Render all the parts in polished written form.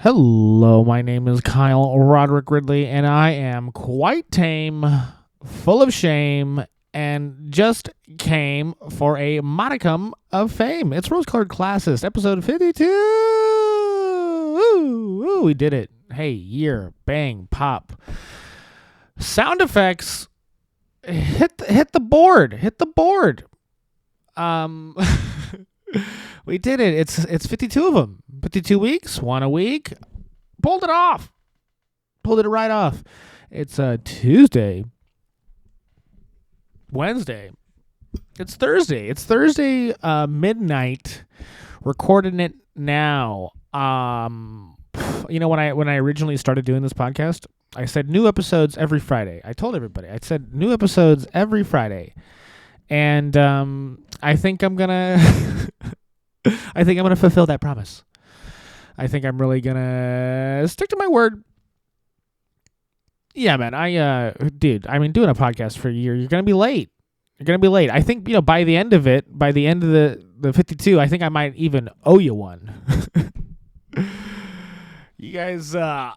Hello, my name is Kyle Roderick Ridley, and I am quite tame, full of shame, and just came for a modicum of fame. It's Rose-Colored Classist, episode 52. Ooh, we did it. Hey, year, bang, pop. Sound effects. Hit the board. Hit the board. We did it. It's 52 of them. 52 weeks, one a week. Pulled it off. Pulled it right off. It's Tuesday. Wednesday. It's Thursday. It's Thursday midnight. Recording it now. You know, when I originally started doing this podcast, I said new episodes every Friday. I told everybody. I said new episodes every Friday. And I think I'm gonna fulfill that promise. I think I'm really gonna stick to my word. Yeah, man. Dude, I mean, doing a podcast for a year, you're gonna be late. I think, by the end of it, by the end of the 52, I think I might even owe you one. You guys, I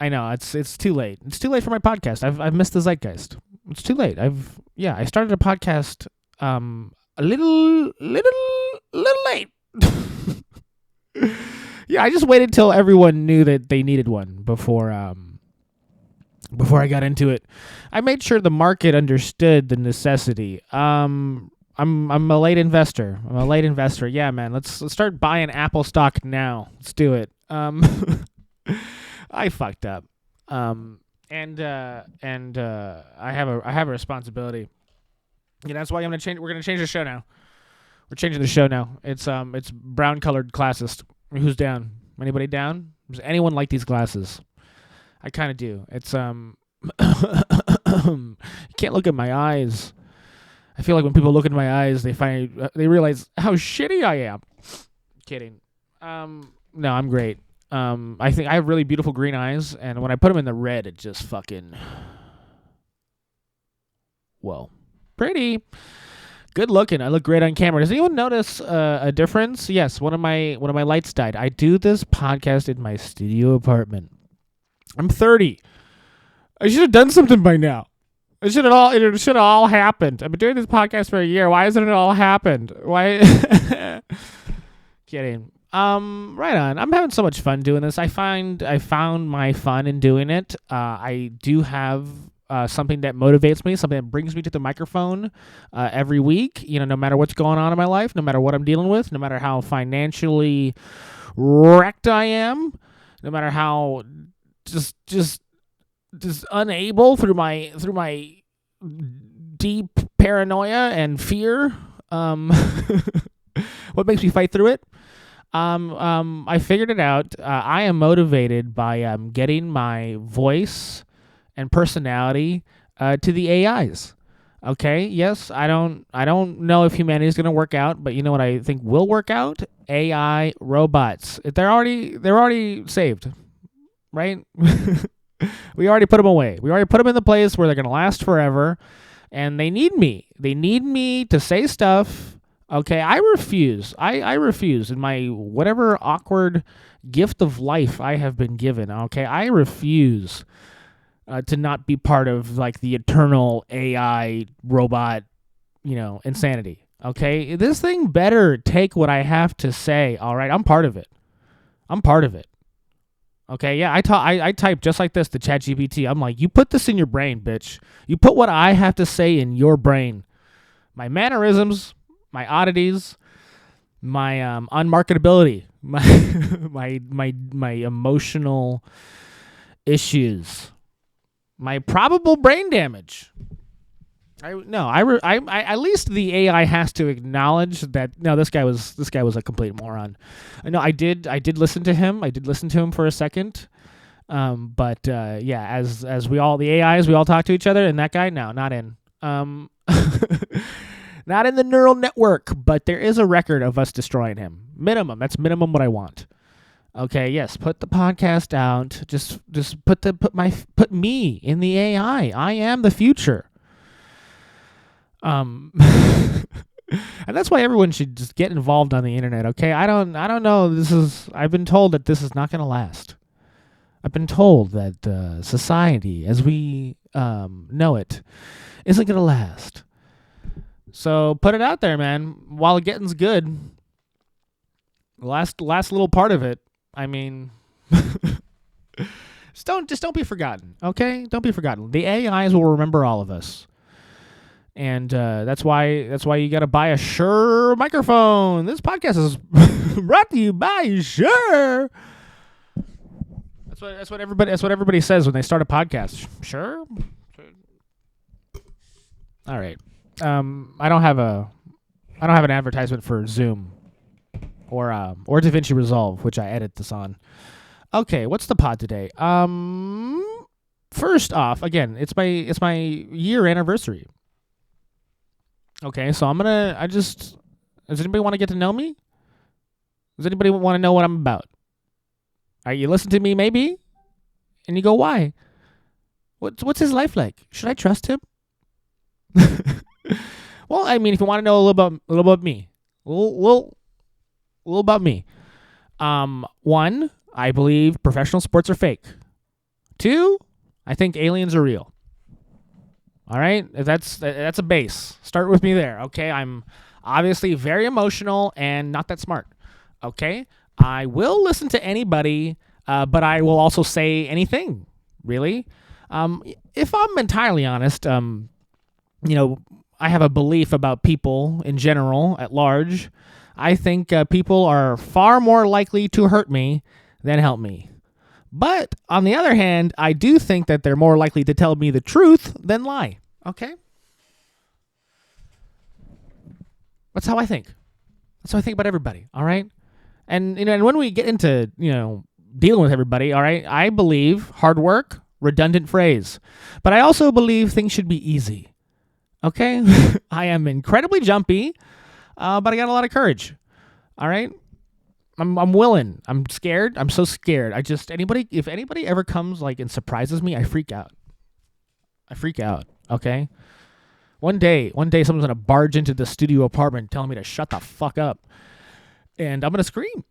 know it's too late. It's too late for my podcast. I've missed the zeitgeist. It's too late. I started a podcast a little late. Yeah, I just waited till everyone knew that they needed one before I got into it. I made sure the market understood the necessity. I'm a late investor. Yeah, man. Let's start buying Apple stock now. Let's do it. I fucked up. And I have a responsibility. That's why we're gonna change the show now. We're changing the show now. It's brown colored classist. Who's down? Anybody down? Does anyone like these glasses? I kind of do. It's you can't look at my eyes. I feel like when people look at my eyes, they realize how shitty I am. Kidding. No, I'm great. I think I have really beautiful green eyes, and when I put them in the red, it just fucking, well, pretty good looking. I look great on camera. Does anyone notice a difference? Yes, one of my lights died. I do this podcast in my studio apartment. I'm 30. I should have done something by now. It should have all happened. I've been doing this podcast for a year. Why hasn't it all happened? Why? Kidding. Right on. I'm having so much fun doing this. I found my fun in doing it. I do have something that motivates me, something that brings me to the microphone every week. No matter what's going on in my life, no matter what I'm dealing with, no matter how financially wrecked I am, no matter how just unable through my deep paranoia and fear. What makes me fight through it? I figured it out. I am motivated by getting my voice and personality to the AIs. Okay, yes, I don't know if humanity is going to work out, but you know what I think will work out? AI robots. They're already saved, right? We already put them away. We already put them in the place where they're going to last forever, and they need me. They need me to say stuff. Okay, I refuse. I refuse in my whatever awkward gift of life I have been given. Okay, I refuse to not be part of like the eternal AI robot, insanity. Okay, this thing better take what I have to say. All right, I'm part of it. Okay, yeah, I type just like this to ChatGPT. I'm like, you put this in your brain, bitch. You put what I have to say in your brain. My mannerisms, my oddities, my unmarketability, my emotional issues, my probable brain damage. At least the AI has to acknowledge that no, this guy was a complete moron. I did listen to him. I did listen to him for a second. But yeah, as we all, the AIs, we all talk to each other, and that guy, no, not in. Not in the neural network, but there is a record of us destroying him. Minimum. That's minimum what I want. Okay, yes, put the podcast out. Just put me in the AI. I am the future. And that's why everyone should just get involved on the internet, okay? I don't know. I've been told that this is not going to last. I've been told that society as we know it isn't going to last. So put it out there, man. While getting's good. Last little part of it. I mean, just don't be forgotten, okay? Don't be forgotten. The AIs will remember all of us. And that's why you got to buy a Shure microphone. This podcast is brought to you by Shure. That's what everybody says when they start a podcast. Sure. All right. I don't have an advertisement for Zoom or DaVinci Resolve, which I edit this on. Okay, what's the pod today? First off, again, it's my year anniversary. Okay, so does anybody want to get to know me? Does anybody want to know what I'm about? All right, you listen to me maybe, and you go, why? What's his life like? Should I trust him? Well, I mean, if you want to know a little about me, a little about me. 1, I believe professional sports are fake. 2, I think aliens are real. All right, that's a base. Start with me there, okay? I'm obviously very emotional and not that smart, okay? I will listen to anybody, but I will also say anything, really. If I'm entirely honest, I have a belief about people in general, at large. I think people are far more likely to hurt me than help me. But on the other hand, I do think that they're more likely to tell me the truth than lie. Okay? That's how I think. That's how I think about everybody. All right? And and when we get into, dealing with everybody, all right, I believe hard work, redundant phrase. But I also believe things should be easy. Okay? I am incredibly jumpy, but I got a lot of courage. All right? I'm willing. I'm scared. I'm so scared. If anybody ever comes and surprises me, I freak out. Okay? One day someone's going to barge into the studio apartment telling me to shut the fuck up. And I'm going to scream.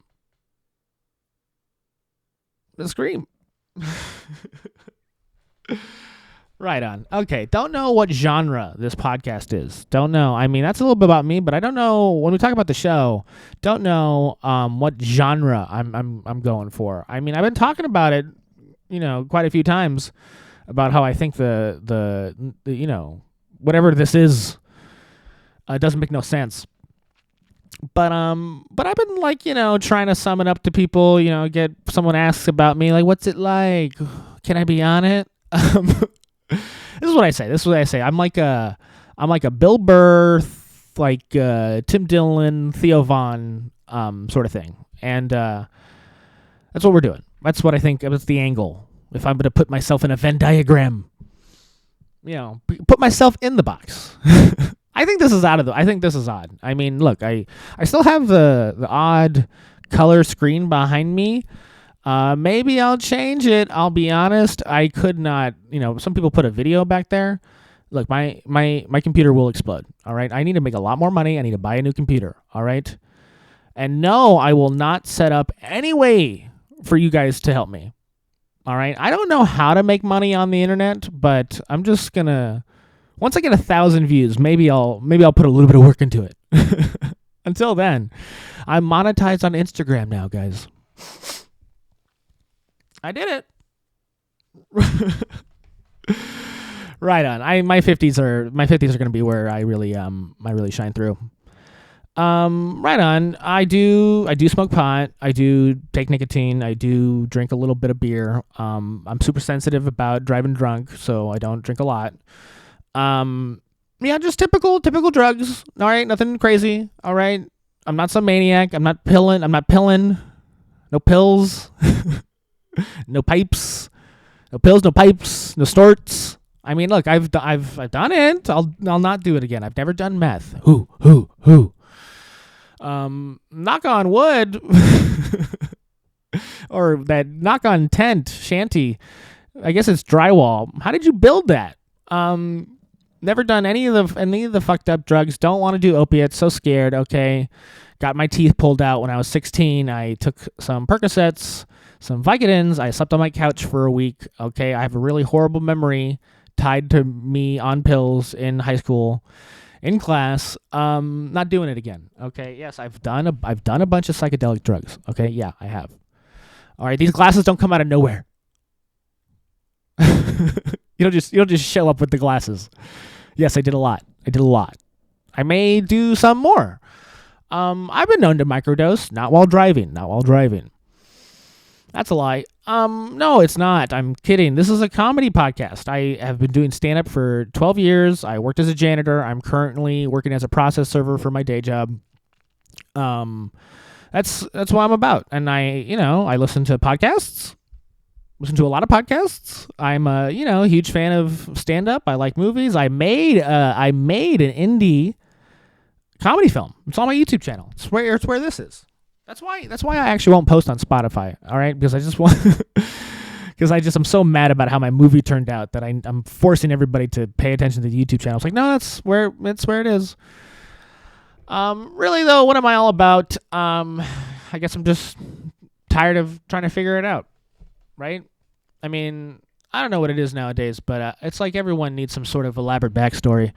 Right on. Okay. Don't know what genre this podcast is. Don't know. I mean, that's a little bit about me, but I don't know when we talk about the show. Don't know what genre I'm going for. I mean, I've been talking about it, quite a few times about how I think the whatever this is doesn't make no sense. But I've been trying to sum it up to people. Get someone asks about me what's it like? Can I be on it? This is what I say. I'm like a Bill Burr, Tim Dillon, Theo Von, sort of thing. And that's what we're doing. That's what I think. That's the angle. If I'm going to put myself in a Venn diagram, put myself in the box. I think this is odd. I mean, look, I still have the odd color screen behind me. Maybe I'll change it. I'll be honest. I could not, some people put a video back there. Look, my computer will explode. All right. I need to make a lot more money. I need to buy a new computer. All right. And no, I will not set up any way for you guys to help me. All right. I don't know how to make money on the internet, but I'm just going to, once I get 1,000 views, maybe I'll put a little bit of work into it. Until then, I'm monetized on Instagram now, guys. I did it. Right on. My 50s are going to be where I really shine through. Right on. I do smoke pot. I do take nicotine. I do drink a little bit of beer. I'm super sensitive about driving drunk, so I don't drink a lot. Yeah, just typical drugs. All right, nothing crazy. All right, I'm not some maniac. I'm not pilling. No pills. No pipes. No pills. No pipes. No snorts. I mean, look, I've done it. I'll not do it again. I've never done meth. Who? Knock on wood. Or that knock on tent shanty. I guess it's drywall. How did you build that? Never done any of the fucked up drugs. Don't want to do opiates. So scared. Okay. Got my teeth pulled out when I was 16. I took some Percocets, some Vicodins. I slept on my couch for a week. Okay. I have a really horrible memory tied to me on pills in high school, in class. Not doing it again. Okay. Yes, I've done a bunch of psychedelic drugs. Okay. Yeah, I have. All right. These glasses don't come out of nowhere. You don't just show up with the glasses. Yes, I did a lot. I may do some more. I've been known to microdose, not while driving. That's a lie. No, it's not. I'm kidding. This is a comedy podcast. I have been doing stand-up for 12 years. I worked as a janitor. I'm currently working as a process server for my day job. That's what I'm about. And I listen to podcasts. Listen to a lot of podcasts. I'm a huge fan of stand-up. I like movies. I made an indie comedy film. It's on my YouTube channel. It's where this is. That's why I actually won't post on Spotify. All right, because I just want I'm so mad about how my movie turned out that I'm forcing everybody to pay attention to the YouTube channel. It's like, no, that's where it is. Really though, what am I all about? I guess I'm just tired of trying to figure it out. Right? I mean, I don't know what it is nowadays, but it's like everyone needs some sort of elaborate backstory.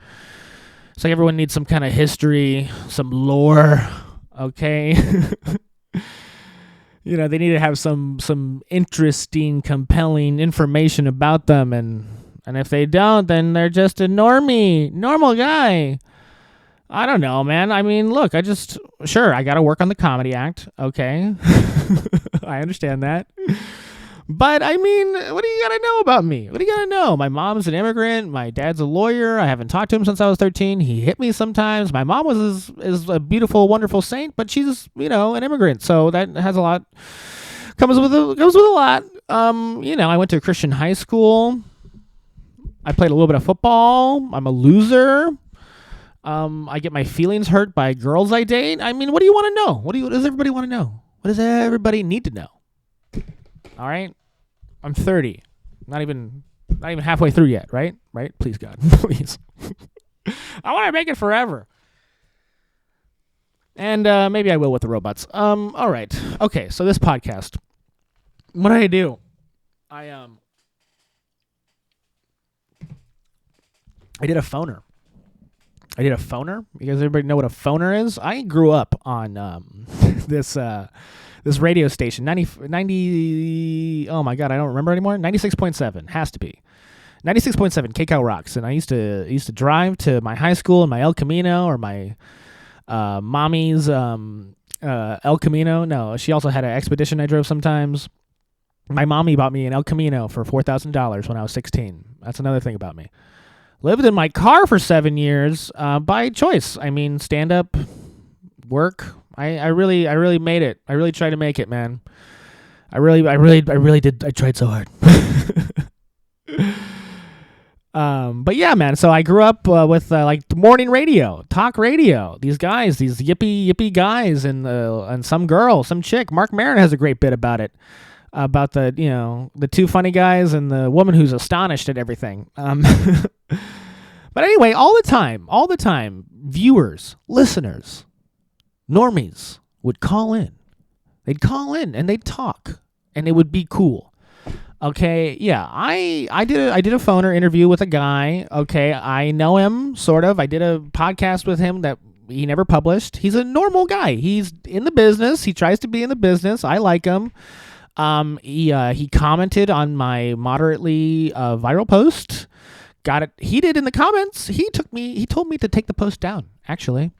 It's like everyone needs some kind of history, some lore, okay? They need to have some interesting, compelling information about them, and if they don't, then they're just a normal guy. I don't know, man. I mean, look, I got to work on the comedy act, okay? I understand that. But, I mean, what do you got to know about me? What do you got to know? My mom's an immigrant. My dad's a lawyer. I haven't talked to him since I was 13. He hit me sometimes. My mom is a beautiful, wonderful saint, but she's, an immigrant. So that has a lot, comes with a lot. I went to a Christian high school. I played a little bit of football. I'm a loser. I get my feelings hurt by girls I date. I mean, what do you want to know? What does everybody want to know? What does everybody need to know? All right, I'm 30, not even halfway through yet, right? Please, God, please. I want to make it forever, and maybe I will with the robots. All right, okay. So this podcast, what do? I did a phoner. You guys, everybody know what a phoner is? I grew up on this radio station, 90, oh my God, I don't remember anymore. 96.7 has to be 96.7 KCAL Rocks. And I used to drive to my high school in my El Camino, or my mommy's El Camino. No, she also had an Expedition I drove sometimes. My mommy bought me an El Camino for $4,000 when I was 16. That's another thing about me. Lived in my car for 7 years by choice. I mean, stand up, work. I really made it. I really tried to make it, man. I really did. I tried so hard. But yeah, man. So I grew up with like morning radio, talk radio. These guys, these yippee guys, and some girl, some chick. Mark Maron has a great bit about it. About the two funny guys and the woman who's astonished at everything. But anyway, all the time, viewers, listeners, normies would call in. They'd call in and they'd talk, and it would be cool. Okay, yeah, I did a phoner interview with a guy. Okay, I know him sort of. I did a podcast with him that he never published. He's a normal guy. He's in the business. He tries to be in the business. I like him. He commented on my moderately viral post. Got it. He did in the comments. He told me to take the post down, actually.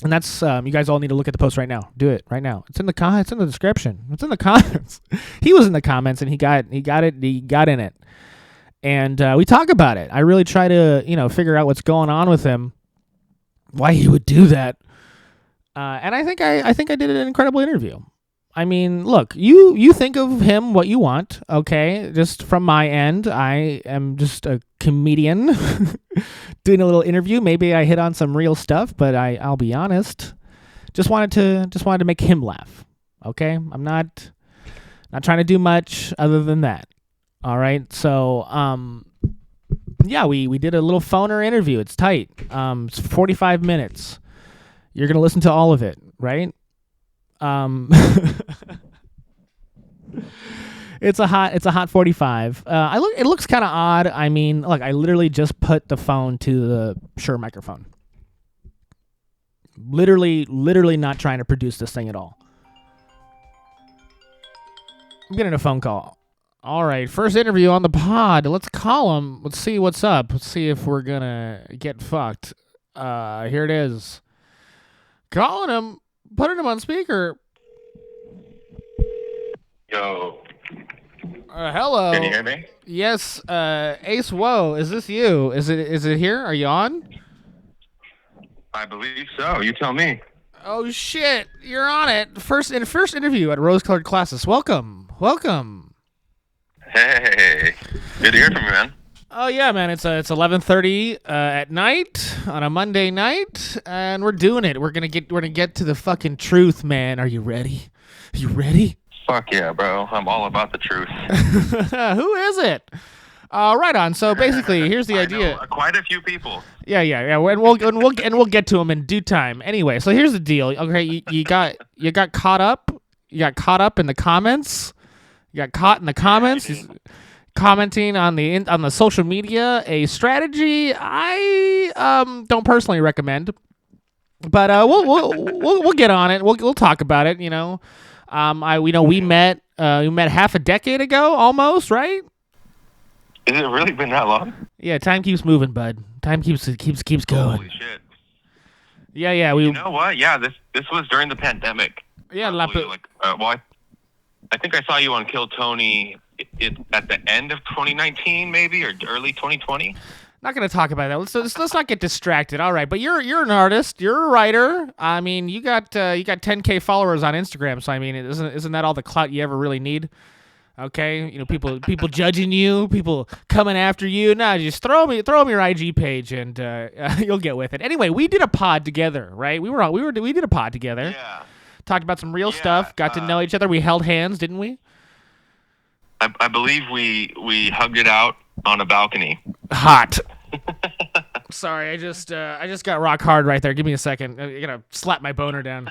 And that's you guys all need to look at the post right now. Do it right now. It's in the description. It's in the comments. He was in the comments and he got in it. And we talk about it. I really try to, figure out what's going on with him, why he would do that. And I think I did an incredible interview. I mean, look, you think of him what you want, okay? Just from my end, I am just a comedian doing a little interview. Maybe I hit on some real stuff, but I'll be honest. Just wanted to make him laugh, okay? I'm not trying to do much other than that. All right? So, Yeah, we did a little phoner interview. It's tight. It's 45 minutes. You're gonna listen to all of it, right? It's a hot 45. It looks kind of odd. I mean, look, I literally just put the phone to the Shure microphone. Literally not trying to produce this thing at all. I'm getting a phone call. All right, first interview on the pod. Let's call him. Let's see what's up. Let's see if we're gonna get fucked. Here it is. Calling him, putting him on speaker. Yo. Hello. Can you hear me? Yes, Ace. Whoa, is this you? Is it here? Are you on? I believe so. You tell me. Oh shit, you're on it. First interview at Rose-Colored Classist. Welcome. Hey. Good to hear from you, man. Oh yeah, man. It's 11:30 at night on a Monday night, and we're doing it. We're gonna get to the fucking truth, man. Are you ready? Fuck yeah, bro. I'm all about the truth. Who is it? Right on. So basically, here's the idea. Know quite a few people. Yeah. And we'll get to them in due time. Anyway, so here's the deal. Okay, you got caught up. You got caught up in the comments. You got caught in the comments. Commenting on the social media, a strategy I don't personally recommend. But we'll get on it. We'll talk about it. You know. We met half a decade ago, almost, right? Has it really been that long? Yeah, time keeps moving, bud. Time keeps going. Holy shit. Yeah. You know what? Yeah, this was during the pandemic. Yeah, I think I saw you on Kill Tony at the end of 2019, maybe, or early 2020. Not gonna talk about that. Let's not get distracted. All right, but you're an artist. You're a writer. I mean, you got 10K followers on Instagram. So I mean, isn't that all the clout you ever really need? Okay, you know, people judging you, people coming after you. Nah, just throw them your IG page and you'll get with it. Anyway, we did a pod together, right? We did a pod together. Yeah. Talked about some real stuff. Got to know each other. We held hands, didn't we? I believe we hugged it out on a balcony. Hot. Sorry, I just got rock hard right there. Give me a second. I gotta slap my boner down.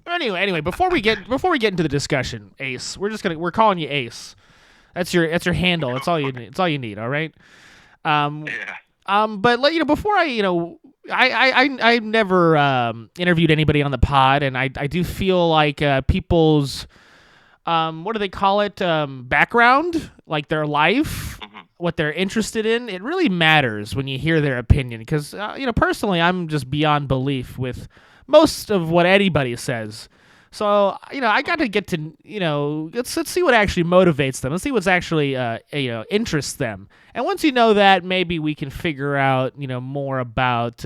Anyway, before we get into the discussion, Ace, we're calling you Ace. That's your handle. That's all you need. It's all you need. All right. But before I never interviewed anybody on the pod, and I do feel like people's what do they call it? Background, like their life, what they're interested in. It really matters when you hear their opinion, because personally, I'm just beyond belief with most of what anybody says. So I got to get to let's see what actually motivates them. Let's see what's actually interests them. And once you know that, maybe we can figure out more about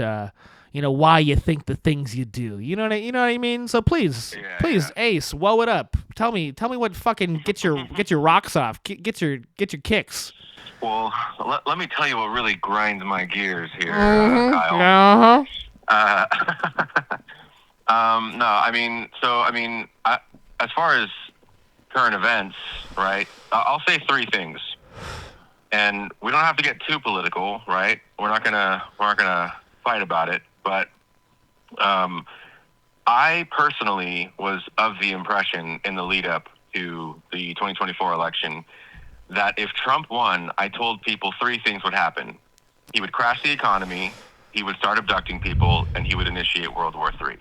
why you think the things you do. You know what I mean? So please, Ace, whoa it up. Tell me what fucking gets your rocks off. Get your kicks. Well, let me tell you what really grinds my gears here, Kyle. No, I mean, as far as current events, right? I'll say three things, and we don't have to get too political, right? We're not gonna fight about it, but I personally was of the impression in the lead up to the 2024 election that if Trump won, I told people three things would happen: he would crash the economy, he would start abducting people, and he would initiate World War III.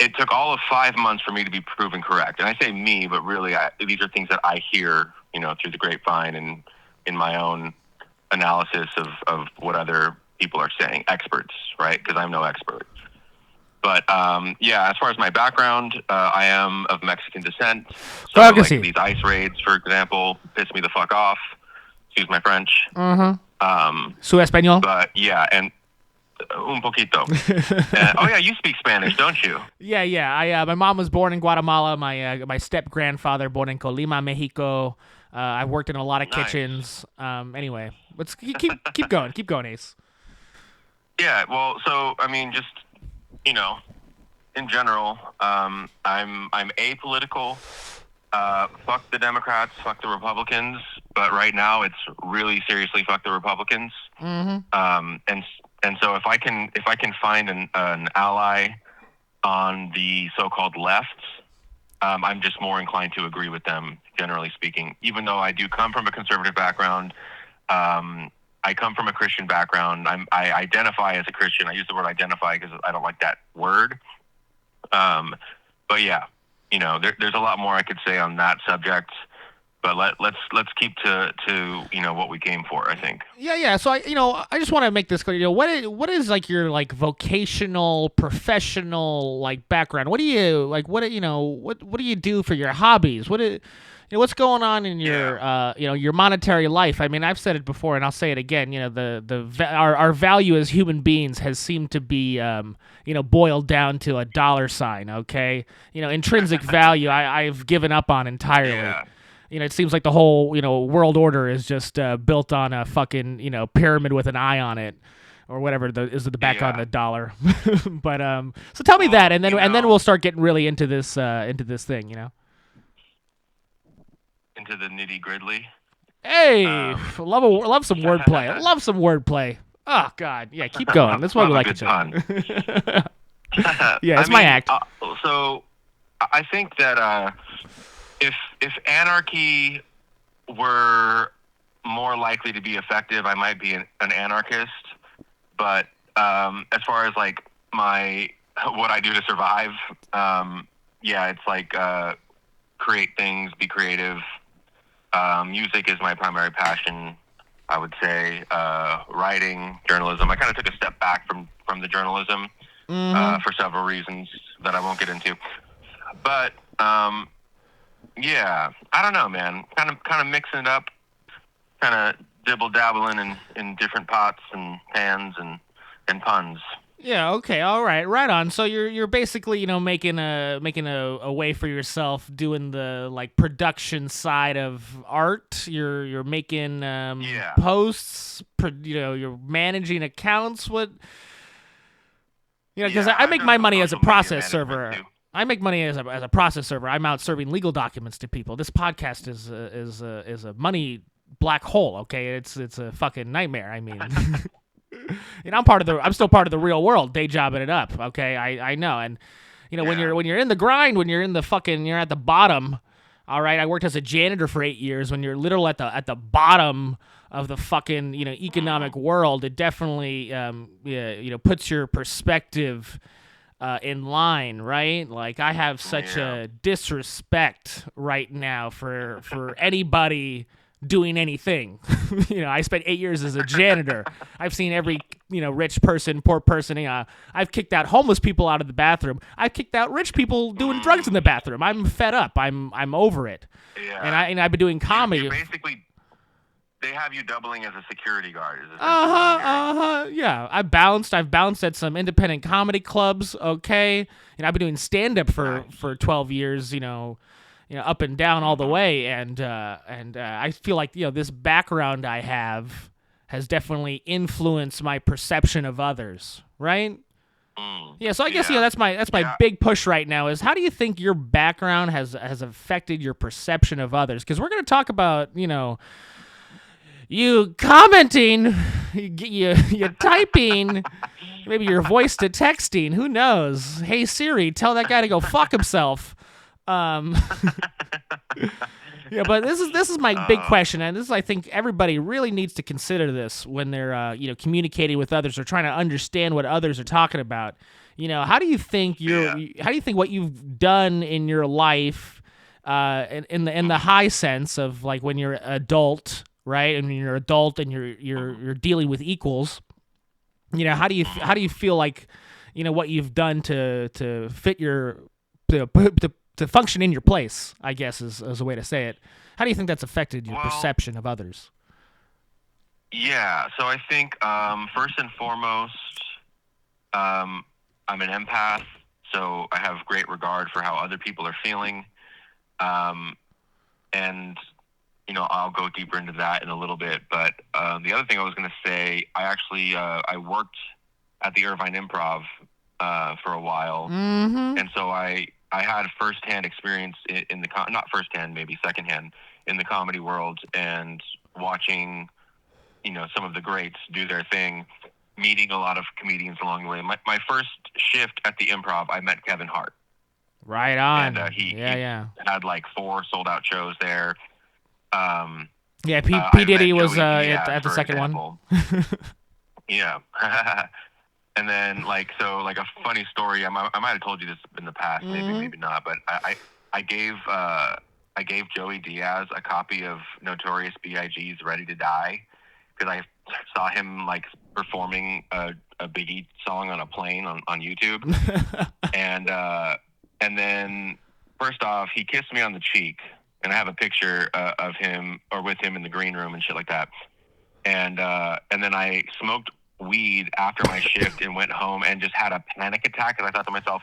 It took all of 5 months for me to be proven correct. And I say me, but really these are things that I hear, through the grapevine and in my own analysis of what other people are saying, experts, right? Because I'm no expert. But as far as my background, I am of Mexican descent. So like these ICE raids, for example, piss me the fuck off. Excuse my French. Su español. But yeah, and un poquito. You speak Spanish, don't you? Yeah. My mom was born in Guatemala. My step grandfather born in Colima, Mexico. I've worked in a lot of kitchens. Anyway, let's keep going. Keep going, Ace. Yeah. Well, so I mean, just in general, I'm apolitical. fuck the Democrats, fuck the Republicans. But right now, it's really seriously fuck the Republicans. Mm-hmm. And so if I can find an ally on the so-called left, I'm just more inclined to agree with them, generally speaking. Even though I do come from a conservative background, I come from a Christian background. I identify as a Christian. I use the word identify because I don't like that word. But yeah, there's a lot more I could say on that subject. But let's keep to what we came for. I think. Yeah. So I just want to make this clear. What is like your like vocational, professional like background? What do you like? What do you do for your hobbies? What's going on in your your monetary life? I mean, I've said it before, and I'll say it again. Our value as human beings has seemed to be boiled down to a dollar sign. Okay, intrinsic value I've given up on entirely. Yeah. It seems like the whole, world order is just built on a fucking, pyramid with an eye on it, or whatever is at the back on the dollar. But so tell me that, and then we'll start getting really into this thing, Into the nitty gritty. Hey, love some wordplay. Love some wordplay. Oh God, yeah, keep going. That's why we like each other. Yeah, it's my act. So I think that if anarchy were more likely to be effective, I might be an anarchist. But as far as like what I do to survive, yeah, it's like create things, be creative. Music is my primary passion. I would say writing, journalism. I kind of took a step back from the journalism for several reasons that I won't get into. But yeah, I don't know, man. Kind of mixing it up, kind of dibble dabbling in different pots and pans and puns. Yeah. Okay. All right. Right on. So you're basically making a way for yourself, doing the like production side of art. You're making posts. You're managing accounts. What? Because I make my money as a process server. I make money as a process server. I'm out serving legal documents to people. This podcast is a money black hole. Okay, it's a fucking nightmare. I mean, I'm still part of the real world, day jobbing it up. Okay, I know, and when you're in the grind, when you're in the fucking, you're at the bottom. All right, I worked as a janitor for 8 years. When you're literally at the bottom of the fucking economic world, it definitely puts your perspective in line, right? Like I have such a disrespect right now for anybody doing anything. I spent 8 years as a janitor. I've seen every rich person, poor person. I've kicked out homeless people out of the bathroom. I've kicked out rich people doing drugs in the bathroom. I'm fed up. I'm over it. Yeah. And I've been doing comedy. Basically, they have you doubling as a security guard. Yeah, I've bounced at some independent comedy clubs. Okay, and I've been doing stand up for 12 years. Up and down all the way, and I feel like this background I have has definitely influenced my perception of others. Right. Yeah, so I guess that's my big push right now is how do you think your background has affected your perception of others? Because we're going to talk about you commenting, you typing, maybe your voice to texting. Who knows? Hey Siri, tell that guy to go fuck himself. Yeah, but this is my big question, and this is I think everybody really needs to consider this when they're communicating with others or trying to understand what others are talking about. How do you think what you've done in your life, in the high sense of like when you're adult, right? And when you're adult and you're dealing with equals, how do you feel like what you've done to fit your to function in your place, I guess is a way to say it. How do you think that's affected your perception of others? Yeah, so I think first and foremost, I'm an empath, so I have great regard for how other people are feeling, and I'll go deeper into that in a little bit. But the other thing I was going to say, I actually I worked at the Irvine Improv for a while, and so I I had firsthand experience in the not firsthand, maybe secondhand in the comedy world, and watching, some of the greats do their thing, meeting a lot of comedians along the way. My first shift at the Improv, I met Kevin Hart. Right on. And he yeah. had like 4 sold out shows there. Yeah, P I Diddy met was Joey at the for second example. one. Yeah. And then like a funny story. I might have told you this in the past, maybe not, but I gave Joey Diaz a copy of Notorious B.I.G.'s "Ready to Die" because I saw him like performing a Biggie song on a plane on YouTube, and then first off, he kissed me on the cheek, and I have a picture of him or with him in the green room and shit like that, and then I smoked weed after my shift and went home and just had a panic attack because I thought to myself,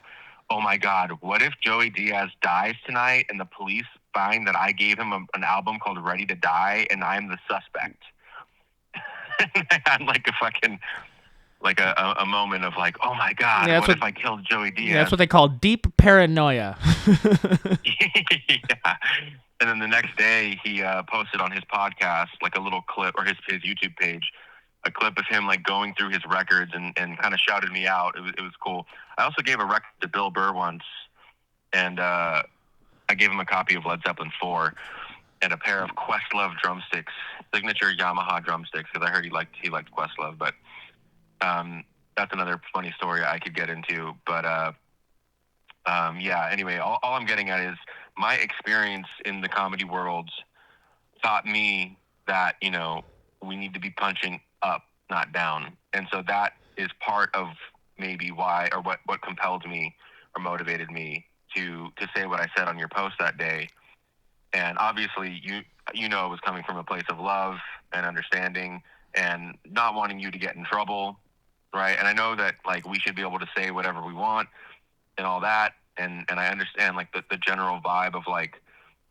oh my God, what if Joey Diaz dies tonight and the police find that I gave him an album called Ready to Die and I'm the suspect? I had like a fucking a moment of like, oh my God, what if I killed Joey Diaz? Yeah, that's what they call deep paranoia. Yeah. And then the next day he posted on his podcast like a little clip, or his YouTube page, a clip of him like going through his records and kind of shouted me out. It was cool. I also gave a record to Bill Burr once, and I gave him a copy of Led Zeppelin 4 and a pair of Questlove drumsticks, signature Yamaha drumsticks, because I heard he liked Questlove. But that's another funny story I could get into. But yeah. Anyway, all I'm getting at is my experience in the comedy world taught me that we need to be punching up, not down. And so that is part of maybe why, or what compelled me or motivated me to say what I said on your post that day. And obviously it was coming from a place of love and understanding and not wanting you to get in trouble, right? And I know that like we should be able to say whatever we want and all that, and I understand like the general vibe of like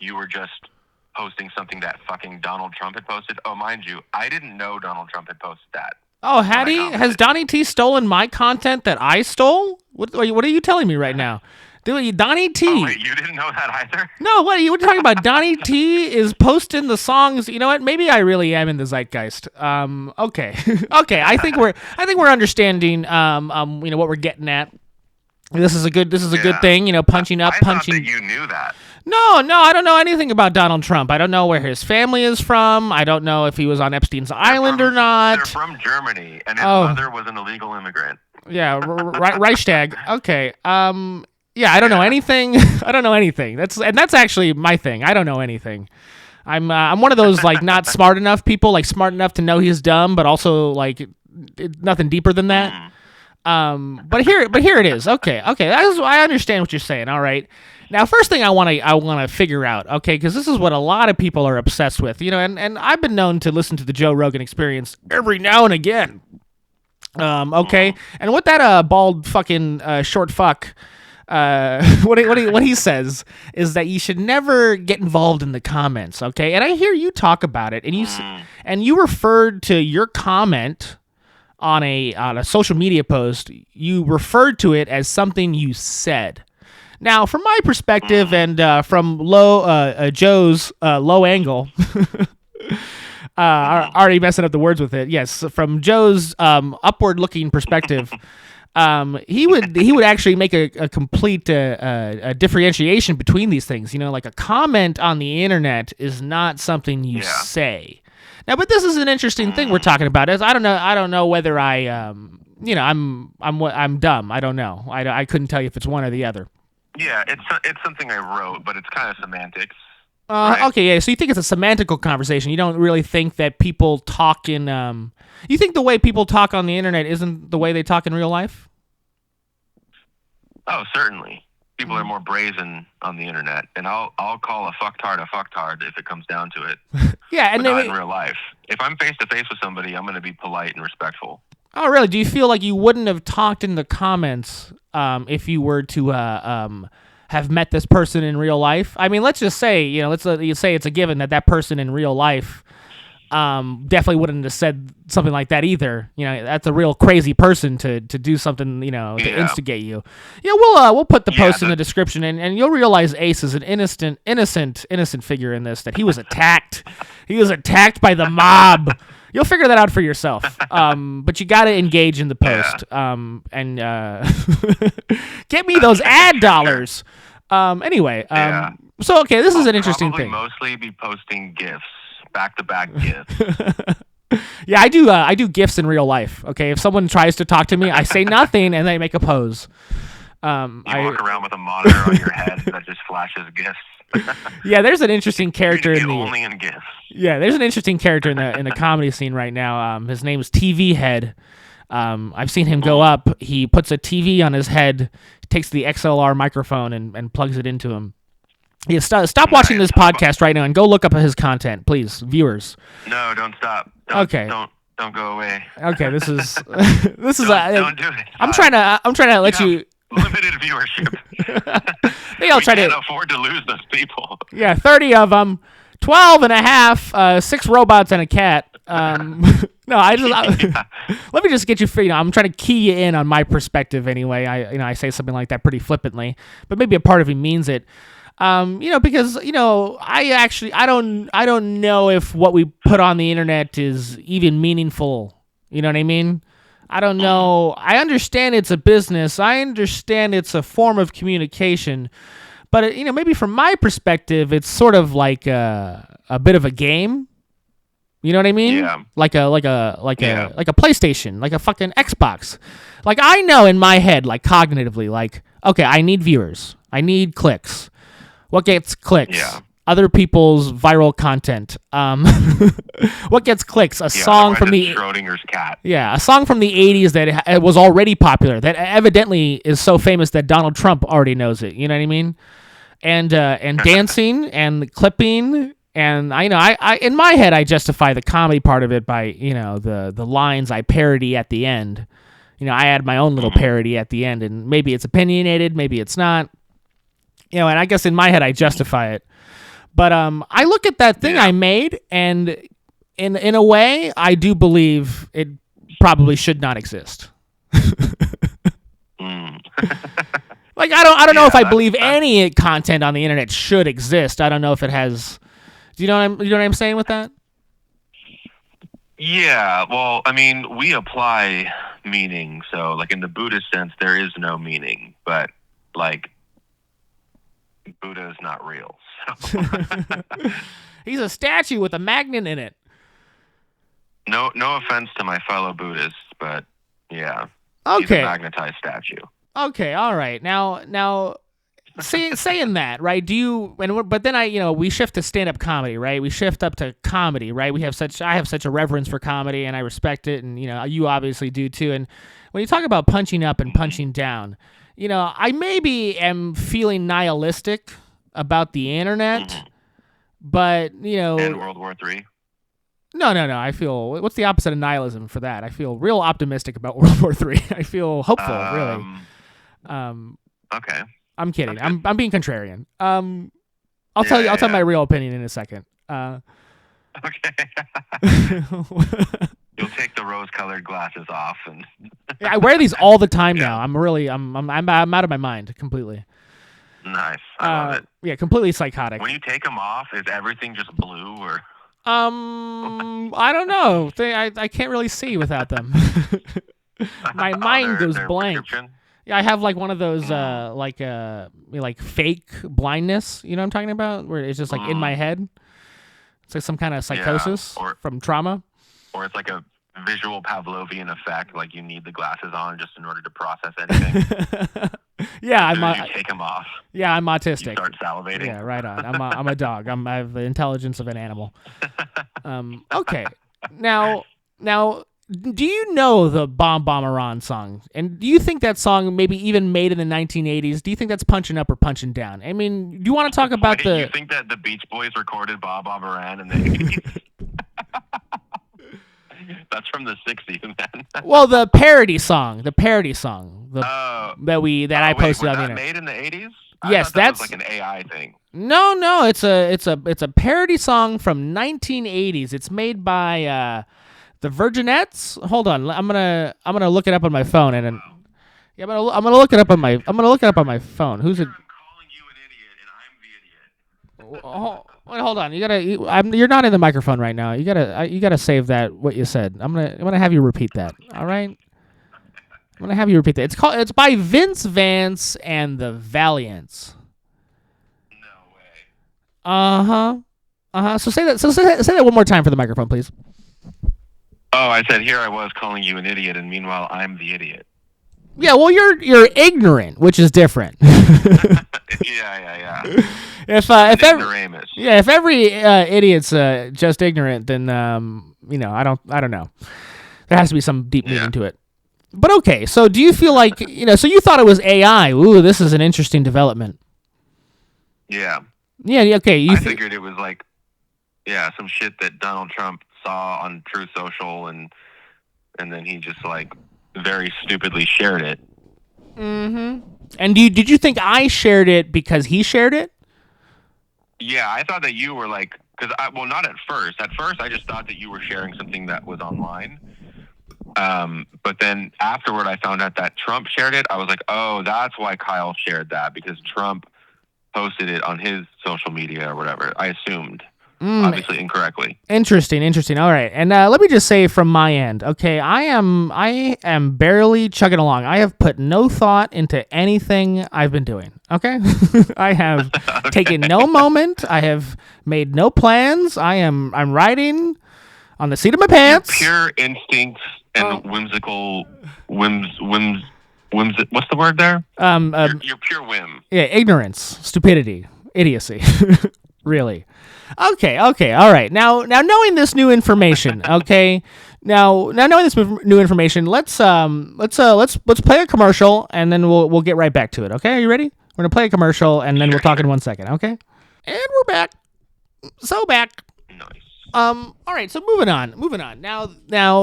you were just posting something that fucking Donald Trump had posted. Oh, mind you, I didn't know Donald Trump had posted that. Oh, had he? Has Donnie T stolen my content that I stole? What are you telling me right now? Dude, Donnie T. Oh, wait, you didn't know that either? No, what are you talking about? Donnie T is posting the songs. You know what? Maybe I really am in the zeitgeist. Okay. Okay, I think we're understanding what we're getting at. This is a good thing, punching up, punching. I thought that you knew that. No, I don't know anything about Donald Trump. I don't know where his family is from. I don't know if he was on Epstein's island or not. They're from Germany, and his mother was an illegal immigrant. Yeah, Reichstag. Okay. Yeah, I don't know anything. I don't know anything. That's actually my thing. I don't know anything. I'm one of those like not smart enough people, like smart enough to know he's dumb, but also like nothing deeper than that. But here it is. Okay. I understand what you're saying. All right. Now, first thing I want to figure out, okay, because this is what a lot of people are obsessed with, and I've been known to listen to the Joe Rogan Experience every now and again. Okay, and what that bald fucking short fuck, what he says is that you should never get involved in the comments, okay? And I hear you talk about it, and you referred to your comment on a social media post. You referred to it as something you said. Now, from my perspective and from Joe's low angle, already messing up the words with it. Yes, from Joe's upward-looking perspective, he would actually make a complete a differentiation between these things. Like a comment on the internet is not something you say. Now, but this is an interesting thing we're talking about. I don't know whether I'm dumb. I don't know. I couldn't tell you if it's one or the other. Yeah, it's something I wrote, but it's kind of semantics. Right? Okay, yeah. So you think it's a semantical conversation? You don't really think that people talk in. You think the way people talk on the internet isn't the way they talk in real life? Oh, certainly. People are more brazen on the internet, and I'll call a fucktard if it comes down to it. Yeah, and but not in real life. If I'm face to face with somebody, I'm going to be polite and respectful. Oh, really? Do you feel like you wouldn't have talked in the comments if you were to have met this person in real life? I mean, let's just say, let's say it's a given that person in real life definitely wouldn't have said something like that either. That's a real crazy person to do something, to instigate you. We'll put the post in the description, and you'll realize Ace is an innocent figure in this, that he was attacked. He was attacked by the mob. You'll figure that out for yourself. But you got to engage in the post, and get me those ad dollars. Anyway, so okay, this is an interesting thing. Mostly be posting GIFs. Back-to-back GIFs. Yeah, I do GIFs in real life. Okay, if someone tries to talk to me, I say nothing and they make a pose. You walk around with a monitor on your head that just flashes GIFs. Yeah, there's an interesting character only in GIFs. Yeah, there's an interesting character in the comedy scene right now. His name's TV Head. I've seen him go up. He puts a TV on his head, takes the XLR microphone and plugs it into him. Yeah, stop watching this podcast right now and go look up his content, please, viewers. No, don't stop. Okay. Don't go away. Okay, this is don't do it. I'm trying to let you limited viewership. Maybe I'll try can't afford to lose those people. Yeah, 30 of them, 12 and a half, 6 robots and a cat. No, let me just get you figured. I'm trying to key you in on my perspective anyway. I say something like that pretty flippantly, but maybe a part of me means it. Because I don't know if what we put on the internet is even meaningful. You know what I mean? I don't know. I understand it's a business. I understand it's a form of communication, but maybe from my perspective, it's sort of like a bit of a game. You know what I mean? Yeah. Like a PlayStation, like a fucking Xbox. Like I know in my head, like cognitively, like okay, I need viewers, I need clicks. What gets clicks? Yeah. Other people's viral content. What gets clicks? A song from the Schrodinger's cat. Yeah, a song from the 80s that it was already popular, that evidently is so famous that Donald Trump already knows it. You know what I mean? And dancing and clipping, and I in my head I justify the comedy part of it by the lines I parody at the end. I add my own little parody at the end, and maybe it's opinionated, maybe it's not. And I guess in my head I justify it. But I look at that thing I made, and in a way, I do believe it probably should not exist. Like I don't know if I believe any content on the internet should exist. I don't know if it has. Do you know what I'm saying with that? Yeah. Well, I mean, we apply meaning. So, like in the Buddhist sense, there is no meaning, but like Buddha is not real. So. He's a statue with a magnet in it. No offense to my fellow Buddhists, but yeah. Okay. He's a magnetized statue. Okay, all right. Now saying that, right? But then we shift to stand-up comedy, right? We shift up to comedy, right? I have such a reverence for comedy, and I respect it, and you obviously do too. And when you talk about punching up and punching down, I maybe am feeling nihilistic about the internet, but And World War III. No. I feel, what's the opposite of nihilism for that? I feel real optimistic about World War III. I feel hopeful, really. Okay. I'm kidding. I'm being contrarian. I'll tell you my real opinion in a second. Okay. You'll take the rose-colored glasses off, and yeah, I wear these all the time now. I'm out of my mind completely. Nice. I love it. Yeah, completely psychotic. When you take them off, is everything just blue or? I don't know. I can't really see without them. My mind goes blank. Yeah, I have like one of those like fake blindness. You know what I'm talking about? Where it's just like in my head. It's like some kind of psychosis from trauma. Or it's like a visual Pavlovian effect, like you need the glasses on just in order to process anything. Yeah, you take them off. Yeah, I'm autistic. You start salivating. Yeah, right on. I'm a dog. I have the intelligence of an animal. Okay. Now, do you know the Bomb Bomberon song? And do you think that song, maybe even made in the 1980s, do you think that's punching up or punching down? I mean, do you want to talk about You think that the Beach Boys recorded Bob Bomberan in the 80s? That's from the 60s, man. Well, the parody song that I posted on the internet. Made in the 80s? I Yes, thought that was that's like an AI thing. no. It's a parody song from 1980s. It's made by the Virginettes. Hold on, I'm gonna look it up on my phone and then. Yeah, I'm gonna look it up on my phone. Who's it? I'm calling you an idiot, and I'm the idiot. Wait, hold on. You're not in the microphone right now. You gotta save that what you said. I'm gonna have you repeat that. All right. I'm gonna have you repeat that. It's by Vince Vance and the Valiants. No way. Uh huh. Uh huh. So say that. So say that one more time for the microphone, please. Oh, I said here I was calling you an idiot, and meanwhile I'm the idiot. Yeah. Well, you're ignorant, which is different. Yeah. If every Ignoramus. if every idiot's just ignorant, then I don't know. There has to be some deep meaning to it. But okay, so do you feel like so you thought it was AI? Ooh, this is an interesting development. Yeah. Yeah. Okay. I figured it was like, some shit that Donald Trump saw on Truth Social, and then he just like very stupidly shared it. Mm-hmm. And did you think I shared it because he shared it? Yeah, I thought that you were like, not at first. At first, I just thought that you were sharing something that was online. But then afterward, I found out that Trump shared it. I was like, oh, that's why Kyle shared that, because Trump posted it on his social media or whatever. I assumed, obviously incorrectly. Interesting. All right, and let me just say from my end, okay, I am barely chugging along. I have put no thought into anything I've been doing. Okay, I have taken no moment. I have made no plans. I'm riding on the seat of my pants. Your pure instincts and whimsical whims. What's the word there? Your pure whim. Yeah, ignorance, stupidity, idiocy. Really. Okay, all right. Now knowing this new information, okay. Now knowing this new information, let's play a commercial and then we'll get right back to it. Okay, are you ready? We're gonna play a commercial and then we'll talk in 1 second. Okay. And we're back. So back. Nice. All right. So moving on. Now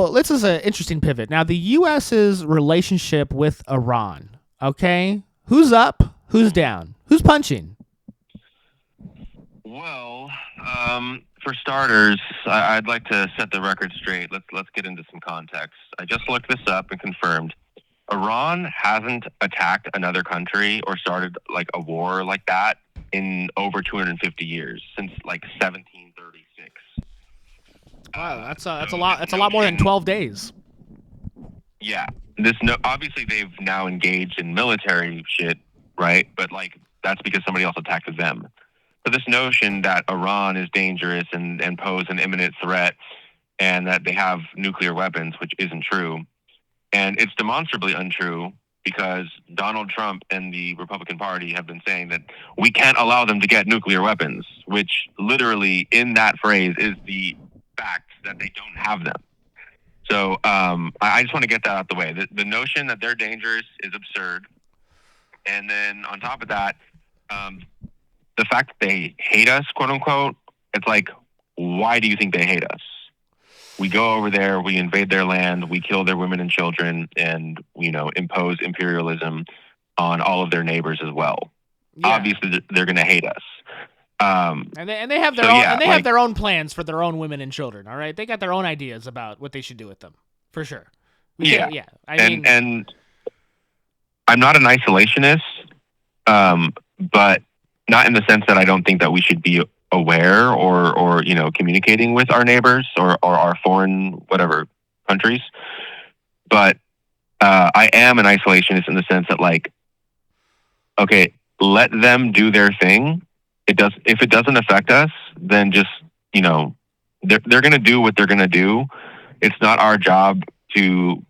this is an interesting pivot. Now the U.S.'s relationship with Iran. Okay, who's up? Who's down? Who's punching? Well, for starters, I'd like to set the record straight. Let's get into some context. I just looked this up and confirmed. Iran hasn't attacked another country or started like a war like that in over 250 years, since like 1736. Wow, that's a lot. That's a lot more than 12 days. Yeah, obviously they've now engaged in military shit, right? But like that's because somebody else attacked them. So this notion that Iran is dangerous and pose an imminent threat, and that they have nuclear weapons, which isn't true, and it's demonstrably untrue because Donald Trump and the Republican Party have been saying that we can't allow them to get nuclear weapons, which literally in that phrase is the fact that they don't have them. So I just want to get that out the way. The notion that they're dangerous is absurd. And then on top of that, the fact that they hate us, quote unquote, it's like, why do you think they hate us? We go over there, we invade their land, we kill their women and children, and impose imperialism on all of their neighbors as well. Yeah. Obviously, they're going to hate us. And they have their own have their own plans for their own women and children. All right, they got their own ideas about what they should do with them, for sure. And I'm not an isolationist, but not in the sense that I don't think that we should be aware or communicating with our neighbors or our foreign whatever countries. But I am an isolationist in the sense that, like, okay, let them do their thing. If it doesn't affect us, then just they're going to do what they're going to do. It's not our job to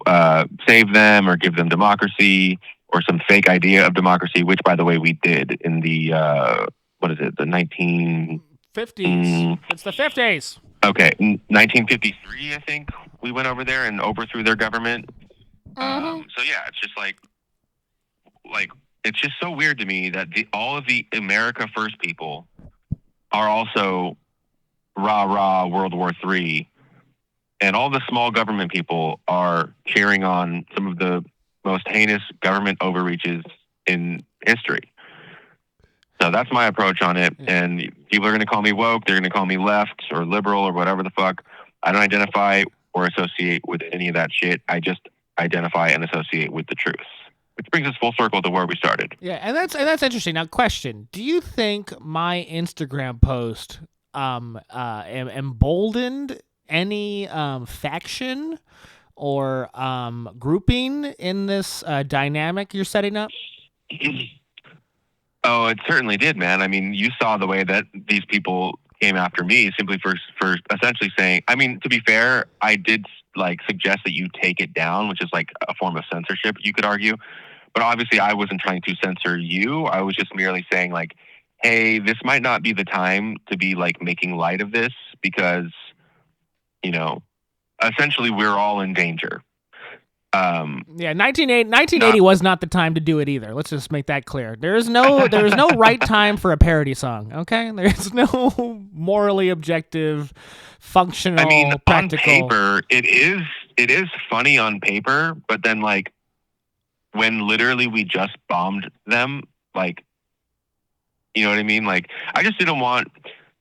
save them or give them democracy or some fake idea of democracy, which, by the way, we did in the the 1950s. It's the 50s. Okay, 1953, I think we went over there and overthrew their government. So yeah, it's just like it's just so weird to me that all of the America First people are also rah World War III, and all the small government people are cheering on some of the most heinous government overreaches in history. So that's my approach on it. And people are going to call me woke. They're going to call me left or liberal or whatever the fuck. I don't identify or associate with any of that shit. I just identify and associate with the truth. Which brings us full circle to where we started. Yeah, and that's interesting. Now, question: do you think my Instagram post emboldened any faction or grouping in this dynamic you're setting up? Oh, it certainly did, man. I mean, you saw the way that these people came after me simply for essentially saying. I mean, to be fair, I did like suggest that you take it down, which is like a form of censorship, you could argue. But obviously, I wasn't trying to censor you. I was just merely saying, like, hey, this might not be the time to be like making light of this because, you know, essentially we're all in danger. Yeah, 1980 was not the time to do it either. Let's just make that clear. There is no right time for a parody song. Okay, there's no morally objective, functional, I mean, practical. on paper, it is funny on paper, but then like when literally we just bombed them, like, you know what I mean? Like, I just didn't want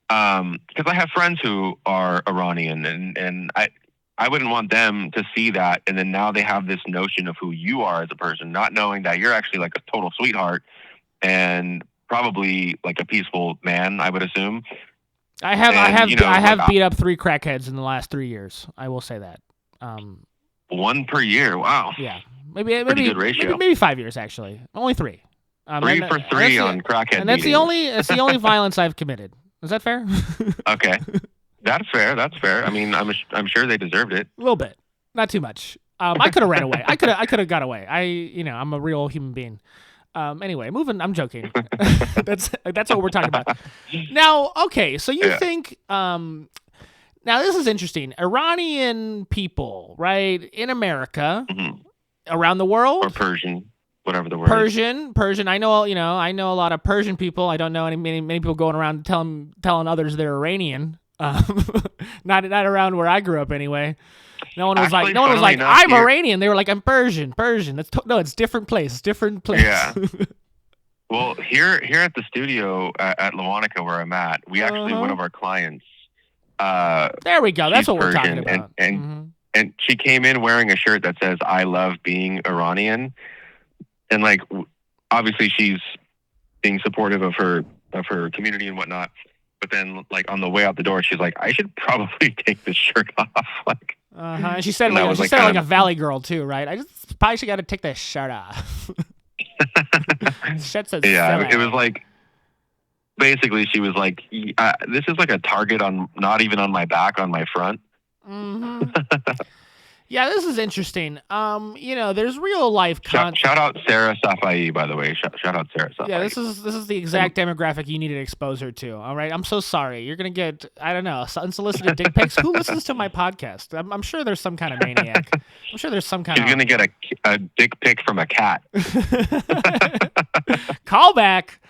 because I have friends who are Iranian, and I wouldn't want them to see that, and then now they have this notion of who you are as a person, not knowing that you're actually like a total sweetheart and probably like a peaceful man, I would assume. I have beat up 3 crackheads in the last 3 years. I will say that. 1 per year. Wow. Yeah, Pretty good ratio. maybe 5 years actually. Only 3. 3 for 3 on crackhead. And that's beatings. the only violence I've committed. Is that fair? Okay. That's fair. I mean, I'm sure they deserved it. A little bit, not too much. I could have ran away. I could have got away. I'm a real human being. Anyway, moving. I'm joking. that's what we're talking about. Now, okay. So you think? Now this is interesting. Iranian people, right, in America, around the world, or Persian, whatever the word. Persian. I know a lot of Persian people. I don't know many people going around telling others they're Iranian. Not around where I grew up anyway. No one was like, I'm Iranian. They were like, I'm Persian. It's different place. Yeah. Well, here at the studio at Lawanica where I'm at, we actually, one of our clients. There we go. That's what we're talking about. And she came in wearing a shirt that says, I love being Iranian. And like, obviously she's being supportive of her community and whatnot. But then, like, on the way out the door, she's like, I should probably take this shirt off. Like, and she said, like a Valley girl, too, right? I just probably should got to take that shirt off. Shit says it was like, basically, she was like, this is like a target on, not even on my back, on my front. Yeah, this is interesting. There's real life shout out Sarah Safai, by the way. Shout out Sarah Safai. Yeah, this is the exact demographic you need to expose her to. All right, I'm so sorry. You're gonna get, I don't know, unsolicited dick pics. Who listens to my podcast? I'm sure there's some kind of maniac. I'm sure there's some kind She's gonna get a dick pic from a cat. Call back.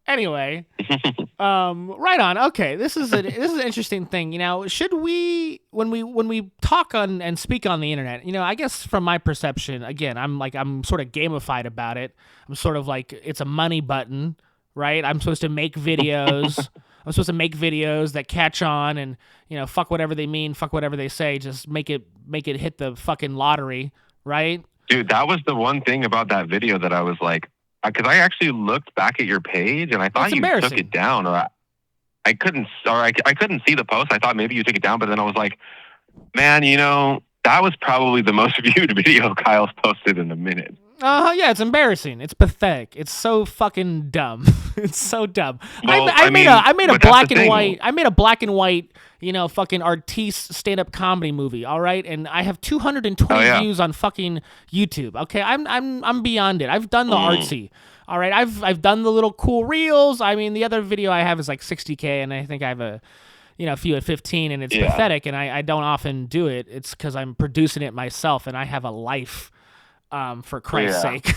Anyway, right on. Okay, this is an interesting thing. Should we, when we talk on and speak on the internet, I guess from my perception, again, I'm sort of gamified about it. I'm sort of like, it's a money button, right? I'm supposed to make videos. I'm supposed to make videos that catch on, and fuck whatever they mean, fuck whatever they say, just make it hit the fucking lottery, right? Dude, that was the one thing about that video that I was like, because I actually looked back at your page and I thought you took it down, or I couldn't see the post. I thought maybe you took it down, but then I was like, man, that was probably the most viewed video Kyle's posted in a minute. Yeah, it's embarrassing. It's pathetic. It's so fucking dumb. It's so dumb. Well, I made a black and white. I made a black and white, fucking artiste stand-up comedy movie. All right, and I have 220 views on fucking YouTube. Okay, I'm beyond it. I've done the artsy. All right, I've done the little cool reels. I mean, the other video I have is like 60K, and I think I have a few at 15, and it's pathetic, and I don't often do it. It's because I'm producing it myself, and I have a life. For Christ's sake.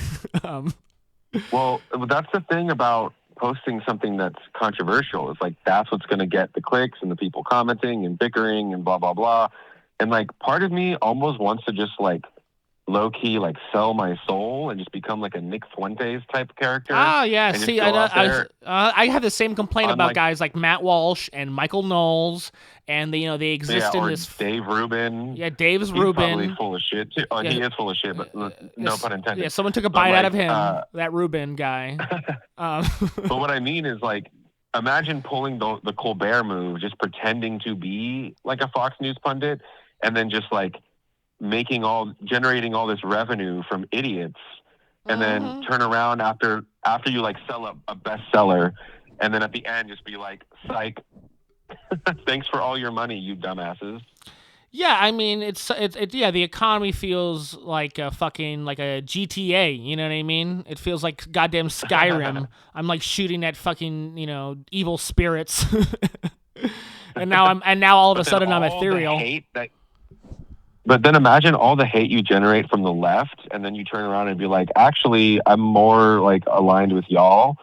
Well, that's the thing about posting something that's controversial. It's like, that's what's going to get the clicks and the people commenting and bickering and blah, blah, blah. And like, part of me almost wants to just like low key like sell my soul and just become like a Nick Fuentes type character. Oh yeah, and see, just go out there I have the same complaint about like, guys like Matt Walsh and Michael Knowles, and they exist in or this. Dave Rubin. Yeah, Dave's He's Rubin. probably full of shit too. Oh, Yeah, he is full of shit, but no pun intended. Yeah, someone took a bite out of him. That Rubin guy. But what I mean is like, imagine pulling the Colbert move, just pretending to be like a Fox News pundit, and then just like generating all this revenue from idiots, and then turn around after you like sell a bestseller, and then at the end just be like, psych, thanks for all your money, you dumbasses. Yeah, I mean, it's the economy feels like a fucking like a GTA, you know what I mean? It feels like goddamn Skyrim. I'm like shooting at fucking, evil spirits. and now all of a sudden I'm ethereal. But then imagine all the hate you generate from the left, and then you turn around and be like, actually, I'm more like aligned with y'all.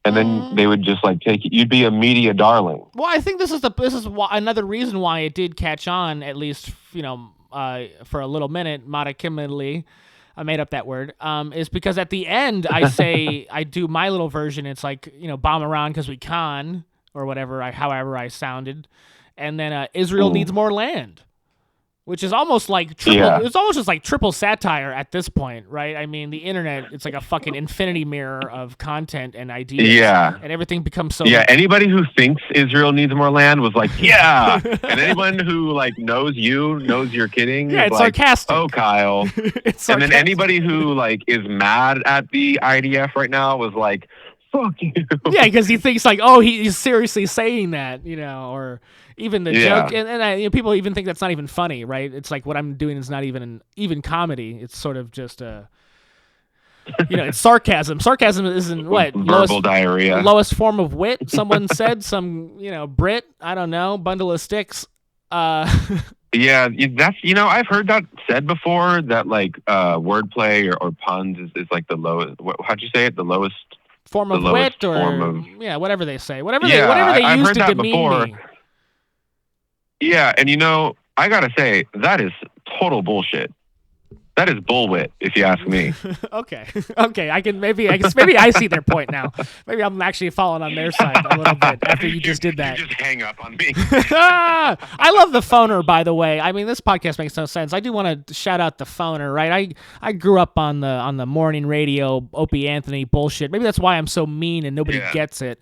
And then they would just like take it. You'd be a media darling. Well, I think this is another reason why it did catch on, at least for a little minute, modicumly. I made up that word. Is because at the end I say I do my little version. It's like bomb around because we can, or whatever. However I sounded, and then Israel needs more land. Which is almost like it's almost just like triple satire at this point, right? I mean, the internet, it's like a fucking infinity mirror of content and ideas. Yeah. And everything becomes so... Yeah, anybody who thinks Israel needs more land was like, yeah! And anyone who like knows you're kidding. Yeah, it's like, sarcastic. Oh, Kyle. It's sarcastic. And then anybody who like is mad at the IDF right now was like, fuck you. Yeah, because he thinks like, oh, he's seriously saying that, or... Even the joke, and people even think that's not even funny, right? It's like what I'm doing is not even comedy. It's sort of just it's sarcasm. Sarcasm isn't what verbal diarrhea. Lowest form of wit. Someone said some Brit. I don't know, bundle of sticks. Yeah, that's I've heard that said before. That like wordplay or puns is like the lowest. How'd you say it? The lowest form of wit, or whatever they say. Whatever they I've use heard to that demean before. me. Yeah, and I gotta say, that is total bullshit. That is bullwit, if you ask me. Okay. I guess maybe I see their point now. Maybe I'm actually falling on their side a little bit after you just did that. You just hang up on me. I love the PHONER, by the way. I mean, this podcast makes no sense. I do want to shout out the PHONER, right? I grew up on the morning radio, Opie Anthony bullshit. Maybe that's why I'm so mean and nobody gets it.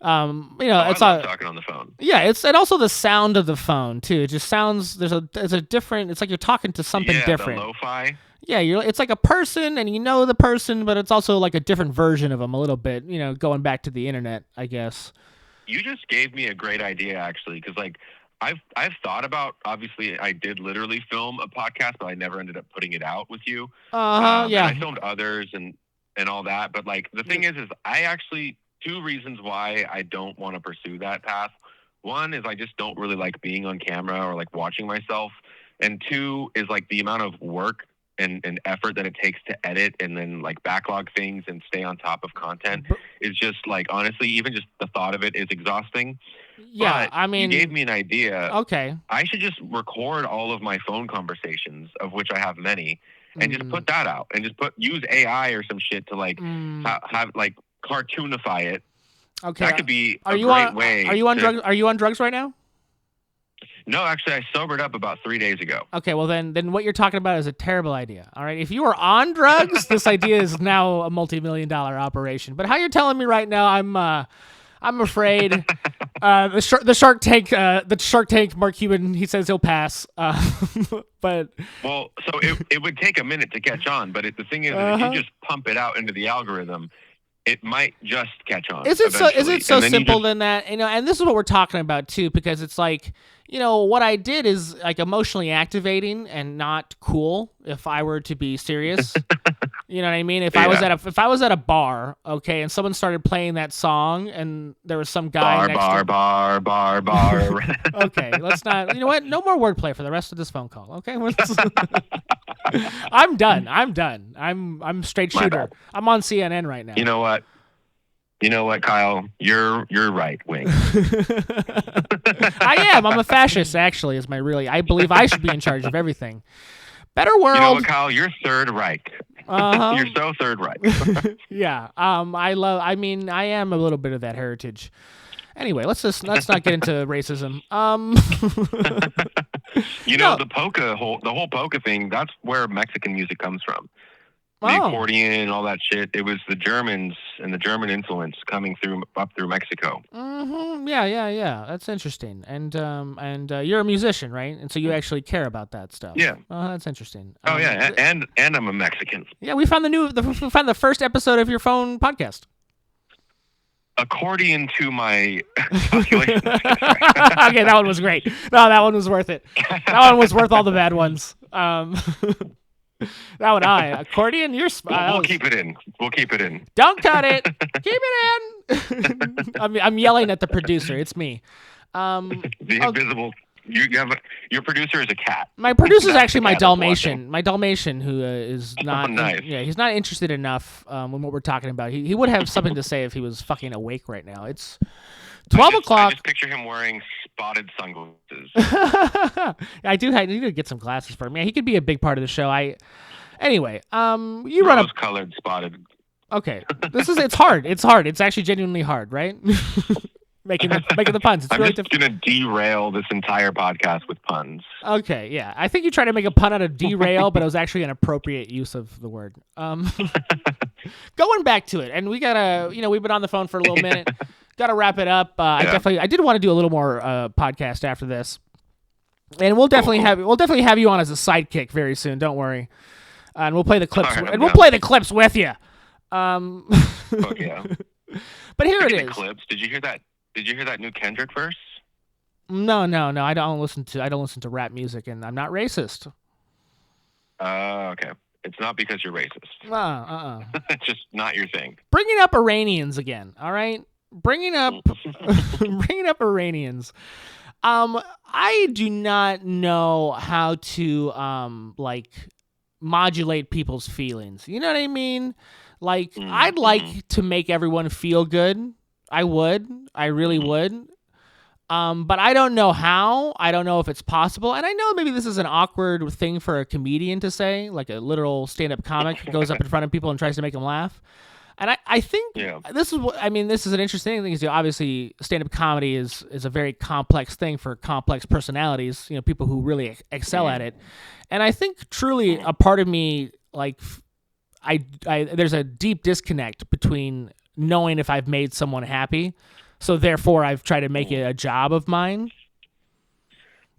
It's I love talking on the phone. Yeah, and also the sound of the phone too. It just sounds there's a different. It's like you're talking to something different. The lo-fi. Yeah, it's like a person, and the person, but it's also like a different version of them a little bit. Going back to the internet, I guess. You just gave me a great idea, actually, because like I've thought about. Obviously, I did literally film a podcast, but I never ended up putting it out with you. Yeah. And I filmed others and all that, but like the thing is I actually. Two reasons why I don't want to pursue that path. One is I just don't really like being on camera or like watching myself. And two is like the amount of work and effort that it takes to edit and then like backlog things and stay on top of content is just like, honestly, even just the thought of it is exhausting. Yeah, but I mean... You gave me an idea. Okay. I should just record all of my phone conversations, of which I have many, and just put that out and just use AI or some shit to like have like cartoonify it. Okay. That could be a great way. Are you on drugs? Are you on drugs right now? No, actually, I sobered up about 3 days ago. Okay, well then what you're talking about is a terrible idea. All right, if you are on drugs, this idea is now a multi-million-dollar operation. But how you're telling me right now, I'm afraid. The Shark Tank, Mark Cuban, he says he'll pass. But so it would take a minute to catch on. But the thing is, if you just pump it out into the algorithm, it might just catch on. Is it so simple than that? And this is what we're talking about too, because it's like, what I did is like emotionally activating and not cool if I were to be serious. You know what I mean? If I was at a bar, okay, and someone started playing that song and there was some guy bar. Okay, let's not. You know what? No more wordplay for the rest of this phone call. Okay, I'm done. I'm straight shooter. I'm on CNN right now. You know what, Kyle? You're right wing. I am. I'm a fascist. Actually, I believe I should be in charge of everything. Better You know world. what, Kyle? You're Third Reich. Uh-huh. You're so Third Reich. Yeah. I mean, I am a little bit of that heritage. Anyway, let's not get into racism. You know, the whole polka thing, that's where Mexican music comes from. The accordion and all that shit. It was the Germans and the German influence coming up through Mexico. Mm-hmm. Yeah. That's interesting. And you're a musician, right? And so you actually care about that stuff. Yeah. Oh, that's interesting. Oh yeah, and I'm a Mexican. Yeah, we found the first episode of your phone podcast. Accordion to my calculations. Okay, that one was great. No, that one was worth it. That one was worth all the bad ones. That one, accordion. We'll keep it in. We'll keep it in. Don't cut it. Keep it in. I'm yelling at the producer. It's me. The invisible. Your producer is a cat. My producer is actually my Dalmatian. My Dalmatian, who is not. Nice. Yeah, he's not interested enough in what we're talking about. He would have something to say if he was fucking awake right now. It's 12 o'clock. I just picture him wearing spotted sunglasses. I need to get some glasses for him. Yeah, he could be a big part of the show. Anyway, you run up colored spotted. Okay, it's hard. It's hard. It's actually genuinely hard, right? making the puns. It's I'm really just gonna derail this entire podcast with puns. Okay, yeah. I think you tried to make a pun out of derail, but it was actually an appropriate use of the word. Going back to it, and we gotta, we've been on the phone for a little minute. Gotta wrap it up. I did want to do a little more podcast after this, and we'll definitely have you on as a sidekick very soon. Don't worry, and we'll play the clips. We'll play the clips with you. Fuck yeah. But here it is. Clips. Did you hear that? Did you hear that new Kendrick verse? No. I don't listen to rap music, and I'm not racist. Okay. It's not because you're racist. It's just not your thing. Bringing up Iranians again. All right. Bringing up Iranians. I do not know how to modulate people's feelings. You know what I mean? I'd like to make everyone feel good. I would. I really would. But I don't know how. I don't know if it's possible. And I know maybe this is an awkward thing for a comedian to say, like a literal stand-up comic goes up in front of people and tries to make them laugh. And I think this is an interesting thing. Is obviously stand-up comedy is a very complex thing for complex personalities, people who really excel at it. And I think truly a part of me, there's a deep disconnect between knowing if I've made someone happy, so therefore I've tried to make it a job of mine.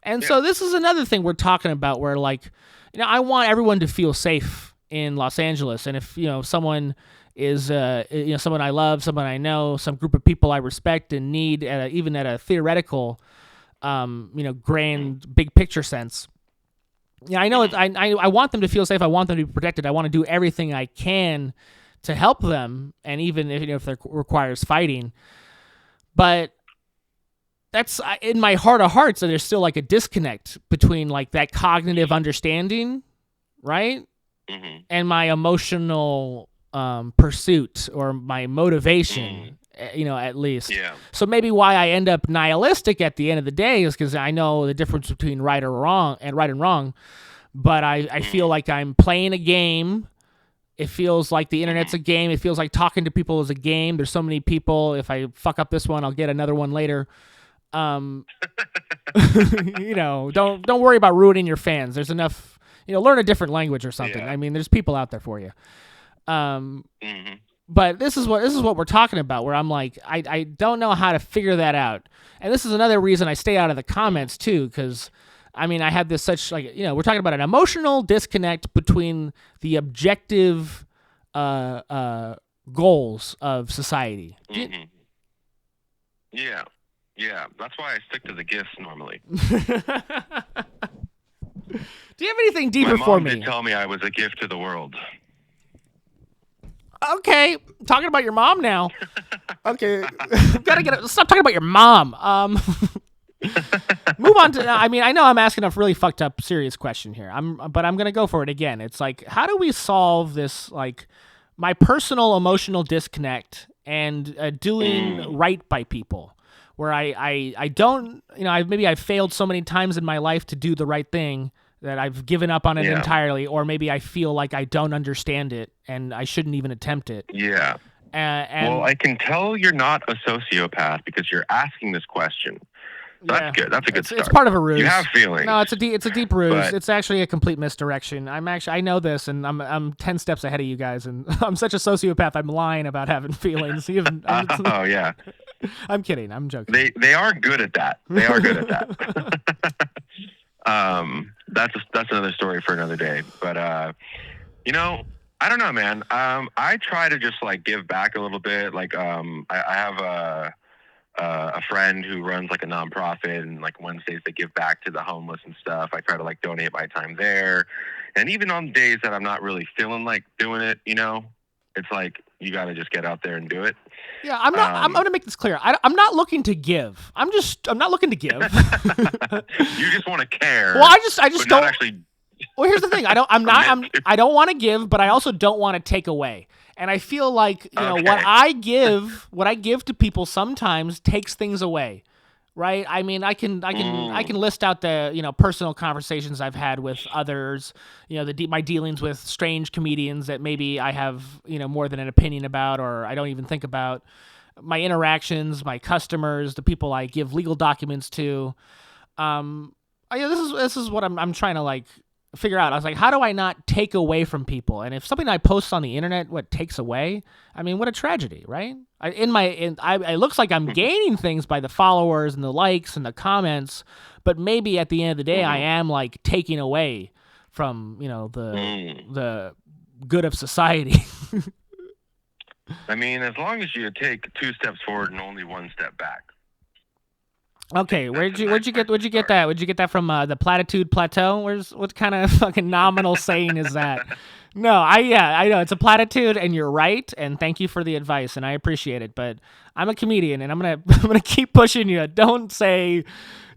And so this is another thing we're talking about where I want everyone to feel safe in Los Angeles. And if, someone is, someone I love, someone I know, some group of people I respect and need, even at a theoretical, grand big picture sense. I know I want them to feel safe. I want them to be protected. I want to do everything I can to help them, and even if it requires fighting. But that's in my heart of hearts, and there's still a disconnect between that cognitive understanding, right, and my emotional pursuit or my motivation. At least. Yeah. So maybe why I end up nihilistic at the end of the day is because I know the difference between right and wrong, but I feel like I'm playing a game. It feels like the internet's a game. It feels like talking to people is a game. There's so many people. If I fuck up this one, I'll get another one later. Don't worry about ruining your fans. There's enough. Learn a different language or something. Yeah. I mean, there's people out there for you. But this is what we're talking about, where I'm I don't know how to figure that out. And this is another reason I stay out of the comments too, because I have this such we're talking about an emotional disconnect between the objective goals of society. Yeah. That's why I stick to the gifts normally. Do you have anything deeper for me? My mom did tell me I was a gift to the world. Okay, talking about your mom now. Okay, stop talking about your mom. Move on to. I know I'm asking a really fucked up, serious question here. But I'm gonna go for it again. It's how do we solve this? My personal emotional disconnect and doing right by people, where I don't. I've failed so many times in my life to do the right thing that I've given up on it Yeah. entirely, or maybe I feel like I don't understand it and I shouldn't even attempt it. Yeah. And Well, I can tell you're not a sociopath because you're asking this question. So yeah, that's good. That's a good start. It's part of a ruse. You have feelings. No, it's a deep ruse. but- It's actually a complete misdirection. I know this, and I'm 10 steps ahead of you guys, and I'm such a sociopath. I'm lying about having feelings. Oh yeah. I'm kidding. I'm joking. They are good at that. They are good at that. That's another story for another day. But you know, I don't know, man. I try to just like give back a little bit. Like I have a friend who runs like a nonprofit, and like Wednesdays they give back to the homeless and stuff. I try to like donate my time there, and even on days that I'm not really feeling like doing it, you know, it's like you got to just get out there and do it. Yeah, I'm not. I'm going to make this clear. I'm not looking to give. I'm not looking to give. You just want to care. Well, I just but don't not actually. Well, here's the thing. I don't want to give, but I also don't want to take away. And I feel like, you know, what I give to people sometimes takes things away. Right? I mean, I can list out the, you know, personal conversations I've had with others, you know, my dealings with strange comedians that maybe I have, you know, more than an opinion about, or I don't even think about, my interactions, my customers, the people I give legal documents to. This is what I'm trying to like figure out. I was like, how do I not take away from people? And if something I post on the internet takes away, I mean, what a tragedy, right? It looks like I'm gaining things by the followers and the likes and the comments, but maybe at the end of the day, I am like taking away from, you know, the good of society. I mean, as long as you take 2 steps forward and only 1 step back. Okay, where'd you get that? Where'd you get that from? The Platitude Plateau? What kind of fucking nominal saying is that? No, I know it's a platitude, and you're right. And thank you for the advice, and I appreciate it. But I'm a comedian, and I'm gonna keep pushing you. Don't say,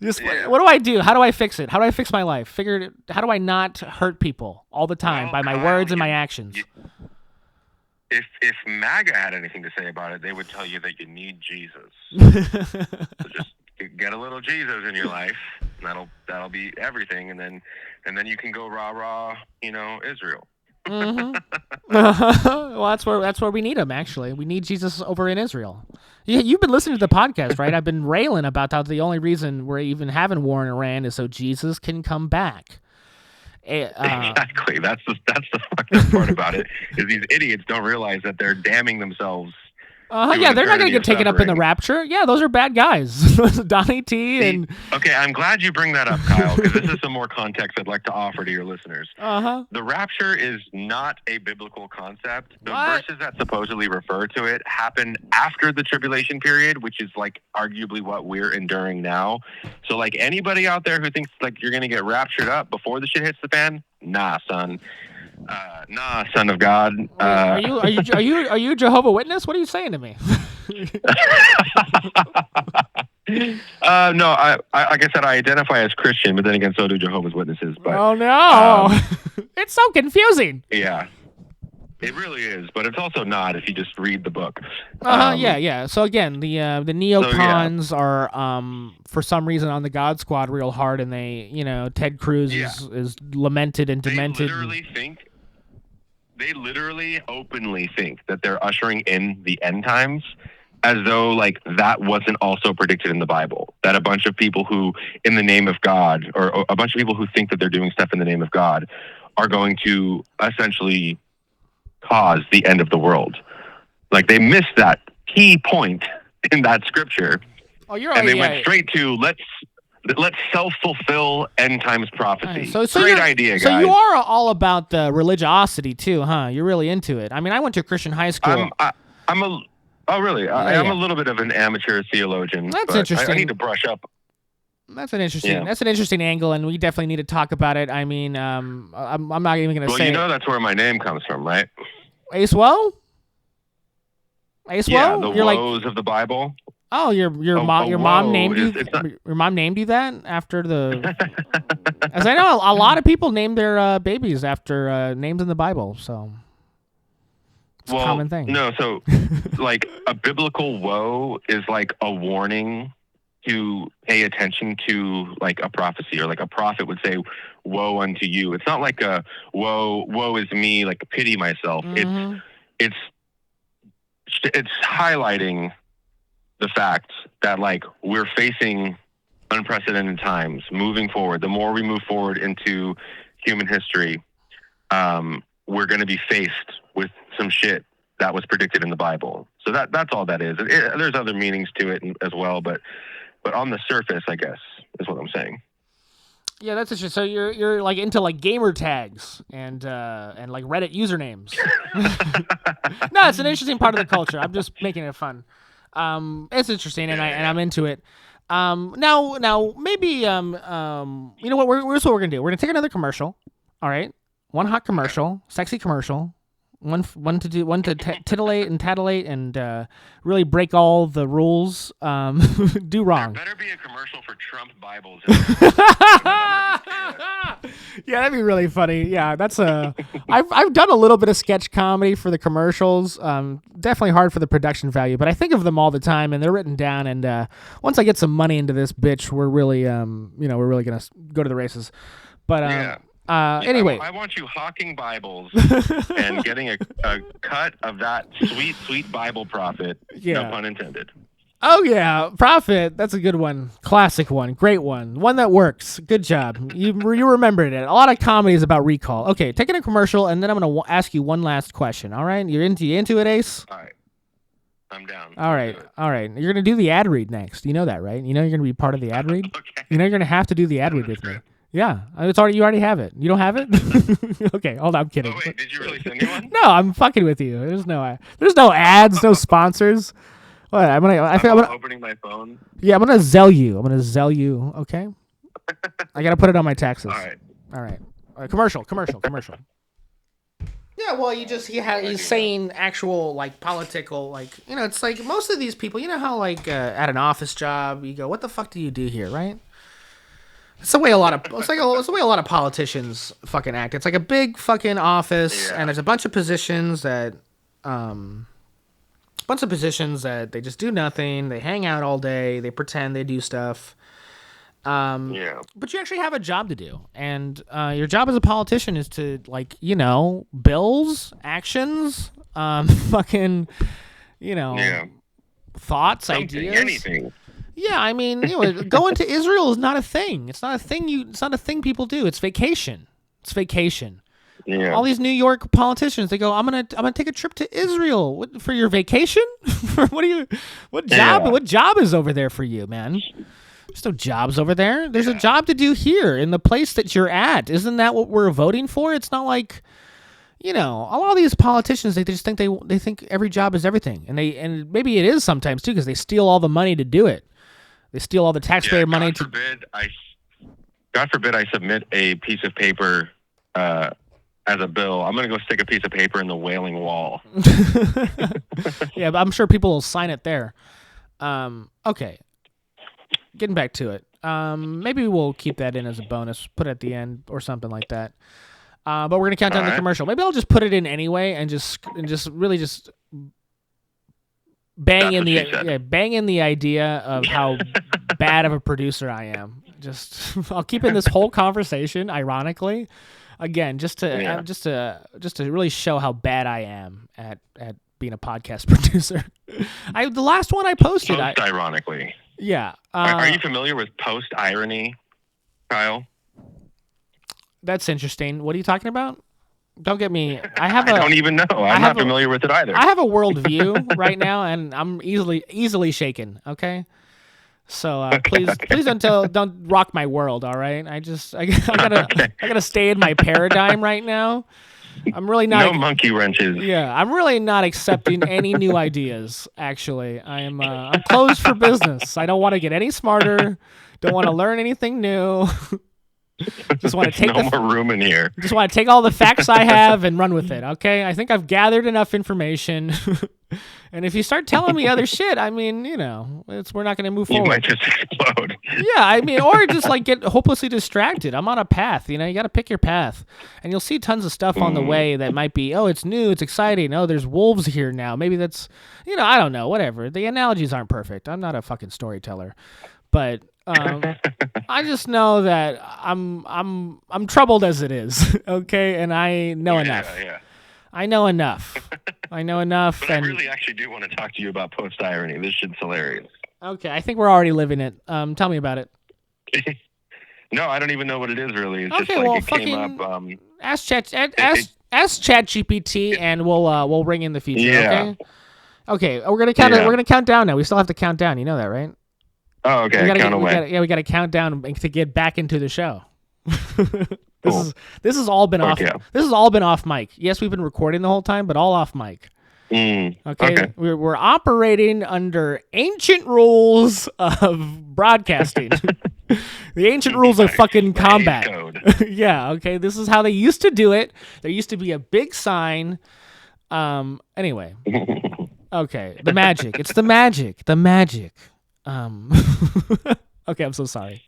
what do I do? How do I fix it? How do I fix my life? How do I not hurt people all the time by my words and my actions? If MAGA had anything to say about it, they would tell you that you need Jesus. So just get a little Jesus in your life, and that'll be everything, and then you can go rah, you know, Israel. Mm-hmm. Well, that's where we need him. Actually, we need Jesus over in Israel. You've been listening to the podcast, right? I've been railing about how the only reason we're even having war in Iran is so Jesus can come back. Exactly. That's the fucking part about it, is these idiots don't realize that they're damning themselves. Yeah, they're not going to get taken up in the rapture. Yeah, those are bad guys. Donnie T and... Okay, I'm glad you bring that up, Kyle, because this is some more context I'd like to offer to your listeners. The rapture is not a biblical concept. The verses that supposedly refer to it happen after the tribulation period, which is like arguably what we're enduring now. So like anybody out there who thinks like you're going to get raptured up before the shit hits the fan, nah, son. Nah, son of God. Are you Jehovah Witness? What are you saying to me? No, I like I said, I identify as Christian, but then again, so do Jehovah's Witnesses. But, oh no, it's so confusing. Yeah, it really is, but it's also not if you just read the book. Yeah. So again, the neocons are for some reason on the God Squad real hard, and they, you know, Ted Cruz is lamented and demented. They literally openly think that they're ushering in the end times, as though like that wasn't also predicted in the Bible. That a bunch of people who, in the name of God, or a bunch of people who think that they're doing stuff in the name of God, are going to essentially cause the end of the world. Like they missed that key point in that scripture. Oh, you're right. And they went straight to let's self-fulfill end times prophecy. So great idea, guys. So you are all about the religiosity too, huh? You're really into it. I mean, I went to Christian high school. Oh, really? I am a little bit of an amateur theologian. That's interesting. I need to brush up. That's an interesting angle, and we definitely need to talk about it. I mean, I'm not even going to say. Well, you know that's where my name comes from, right? Ace Woe? Yeah, the woes of the Bible. Oh, your mom named you. Your mom named you that after the. As I know, a lot of people name their babies after names in the Bible, so it's a common thing. No, so like a biblical woe is like a warning to pay attention to like a prophecy, or like a prophet would say, "Woe unto you." It's not like a woe is me, like pity myself. Mm-hmm. It's highlighting the fact that like we're facing unprecedented times moving forward. The more we move forward into human history, we're going to be faced with some shit that was predicted in the Bible. So that's all that is. There's other meanings to it as well, but on the surface, I guess, is what I'm saying. Yeah, that's interesting. So you're like into like gamer tags and like Reddit usernames. No, it's an interesting part of the culture. I'm just making it fun. It's interesting, and I'm into it. Now maybe you know what? Here's what we're gonna do. We're gonna take another commercial. All right, one hot commercial, sexy commercial. One to titillate and tatillate and really break all the rules. Do wrong. There better be a commercial for Trump Bibles. Yeah, that'd be really funny. Yeah, that's I've done a little bit of sketch comedy for the commercials. Definitely hard for the production value, but I think of them all the time, and they're written down. And once I get some money into this bitch, we're really we're really gonna go to the races. But yeah. Anyway, I want you hawking Bibles and getting a cut of that sweet Bible profit. Yeah. No pun intended. Oh yeah, profit. That's a good one. Classic one. Great one. One that works. Good job. You remembered it. A lot of comedy is about recall. Okay, taking a commercial, and then I'm gonna ask you one last question. All right, you into it, Ace? All right, I'm down. All right. You're gonna do the ad read next. You know that, right? You know you're gonna be part of the ad read. Okay. You know you're gonna have to do the ad read with me. Yeah, it's already. You already have it. You don't have it? Okay, hold on. I'm kidding. Oh wait, did you really send me one? No, I'm fucking with you. There's no ads, no sponsors. What? I'm opening my phone. Yeah, I'm gonna Zell you. Okay. I gotta put it on my taxes. All right. Commercial. Yeah, well, he's saying actual like political, like, you know, it's like most of these people. You know how like at an office job you go, what the fuck do you do here, right? It's the way a lot of politicians fucking act. It's like a big fucking office, and there's a bunch of positions that they just do nothing. They hang out all day. They pretend they do stuff. But you actually have a job to do, and your job as a politician is to, like, you know, bills, actions, fucking, you know, thoughts, ideas, anything. Yeah, I mean, you know, going to Israel is not a thing. It's not a thing. It's not a thing people do. It's vacation. Yeah. All these New York politicians, they go, I'm gonna take a trip to Israel. What, for your vacation? What job is over there for you, man? There's no jobs over there. There's a job to do here in the place that you're at. Isn't that what we're voting for? It's not like, you know, a lot of these politicians, they just think they think every job is everything, and maybe it is sometimes too, because they steal all the money to do it. They steal all the taxpayer money to. God forbid I submit a piece of paper as a bill. I'm going to go stick a piece of paper in the Wailing Wall. Yeah, but I'm sure people will sign it there. Okay. Getting back to it. Maybe we'll keep that in as a bonus, put it at the end or something like that. But we're going to count down the commercial. Maybe I'll just put it in anyway and just bang in the idea of how bad of a producer I am. I'll keep in this whole conversation, ironically, again, just to really show how bad I am at being a podcast producer. The last one I posted, ironically. Yeah. Are you familiar with post irony, Kyle? That's interesting. What are you talking about? Don't get me. I don't even know. I'm not familiar with it either. I have a worldview right now, and I'm easily shaken. Okay, so please don't rock my world. All right, I gotta stay in my paradigm right now. I'm really not. No monkey wrenches. Yeah, I'm really not accepting any new ideas. Actually, I'm closed for business. I don't want to get any smarter. Don't want to learn anything new. Just want to take more room in here. Just want to take all the facts I have and run with it. Okay, I think I've gathered enough information. And if you start telling me other shit, I mean, you know, we're not going to move forward. You might just explode. Yeah, I mean, or just like get hopelessly distracted. I'm on a path. You know, you got to pick your path, and you'll see tons of stuff on the way that might be, oh, it's new, it's exciting. Oh, there's wolves here now. Maybe that's, you know, I don't know. Whatever. The analogies aren't perfect. I'm not a fucking storyteller. but I just know that I'm troubled as it is, okay, and I know enough. Yeah. I know enough. I know enough. But and I really actually do want to talk to you about post-irony. This shit's hilarious. Okay, I think we're already living it. Tell me about it. No, I don't even know what it is really. It's Okay, just like well, it came up. ask ChatGPT, and we'll ring in the future. Yeah. Okay. We're gonna count. Yeah. We're gonna count down now. We still have to count down. You know that, right? Oh, okay. Count away. We gotta count down to get back into the show. Cool. This has all been off. Yeah. This has all been off mic. Yes, we've been recording the whole time, but all off mic. Okay. We're operating under ancient rules of broadcasting. The ancient rules of fucking combat. Yeah. Okay. This is how they used to do it. There used to be a big sign. Anyway. Okay. The magic. It's the magic. The magic. Okay. I'm so sorry.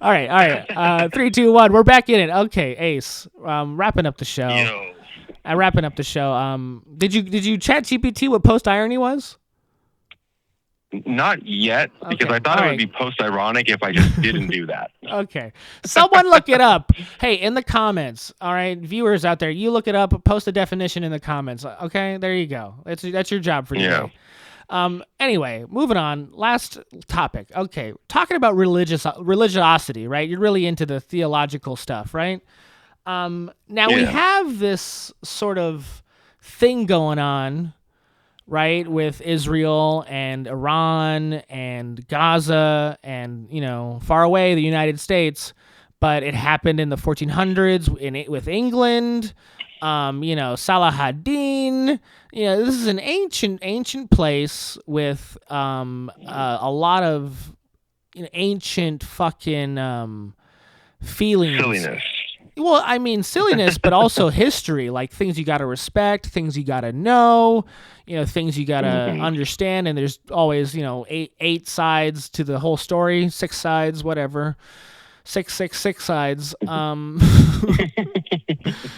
All right. 3, 2, 1. We're back in it. Okay, Ace. Wrapping up the show. Yo. Wrapping up the show. Did you chat GPT what post irony was? Not yet, because Okay, I thought all it right. would be post-ironic if I just didn't do that. Okay. Someone look it up. Hey, in the comments. All right, viewers out there, you look it up. Post a definition in the comments. Okay, there you go. That's your job for today. Yeah. Anyway, moving on. Last topic. Okay, talking about religiosity, right? You're really into the theological stuff, right? Now we have this sort of thing going on, right, with Israel and Iran and Gaza and, far away, the United States, but it happened in the 1400s with England, Salah ad-Din. This is an ancient place with a lot of ancient fucking feelings. Silliness. Well, I mean silliness, but also history, like things you got to respect, things you got to know, things you got to understand. And there's always, eight sides to the whole story, 6 sides, whatever, 666 sides.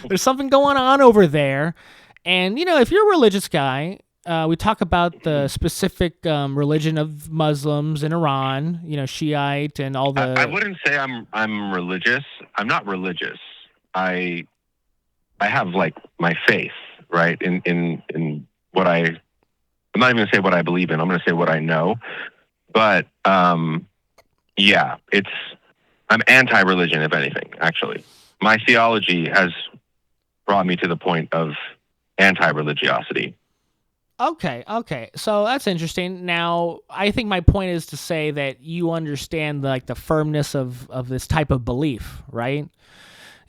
There's something going on over there. And, if you're a religious guy, we talk about the specific religion of Muslims in Iran, Shiite and all the... I wouldn't say I'm religious. I'm not religious. I have like my faith, right? In what I'm not even gonna say what I believe in. I'm gonna say what I know. But yeah, I'm anti-religion, if anything. Actually, my theology has brought me to the point of anti-religiosity. Okay. So that's interesting. Now, I think my point is to say that you understand the firmness of this type of belief, right?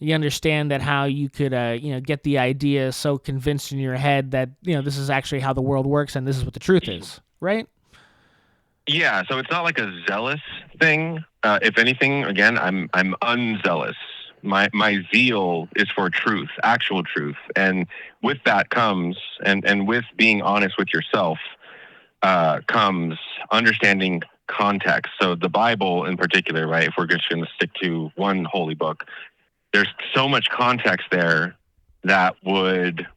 You understand that how you could, get the idea so convinced in your head that, this is actually how the world works and this is what the truth is, right? Yeah. So it's not like a zealous thing. If anything, again, I'm unzealous. My zeal is for truth, actual truth. And with that comes, and with being honest with yourself, comes understanding context. So the Bible in particular, right, if we're just going to stick to one holy book, there's so much context there that would,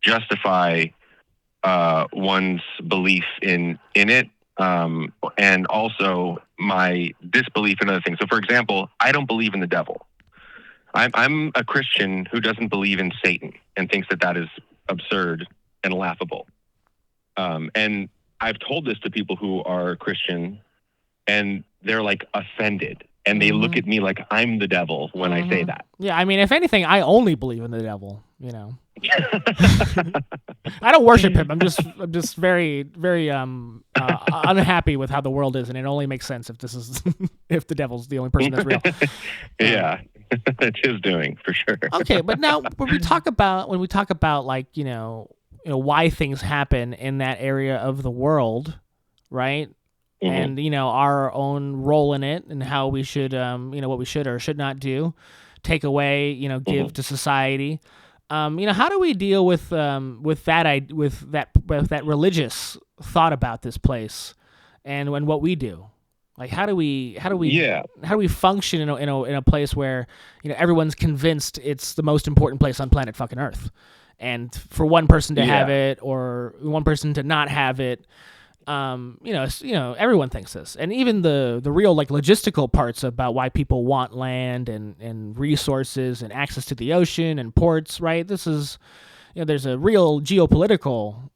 justify one's belief in it. And also my disbelief in other things. So for example, I don't believe in the devil. I'm a Christian who doesn't believe in Satan and thinks that is absurd and laughable. And I've told this to people who are Christian, and they're like offended, and they look at me like I'm the devil when I say that. Yeah, I mean, if anything, I only believe in the devil. I don't worship him. I'm just very, very unhappy with how the world is, and it only makes sense if this is if the devil's the only person that's real. Yeah, it's his doing for sure. Okay, but now when we talk about like why things happen in that area of the world, right? And our own role in it, and how we should what we should or should not do, take away, give to society. How do we deal with that religious thought about this place, and what we do? Like, how do we function in a place where everyone's convinced it's the most important place on planet fucking Earth, and for one person to have it or one person to not have it, Everyone thinks this, and even the real like logistical parts about why people want land and resources and access to the ocean and ports, right? This is, there's a real geopolitical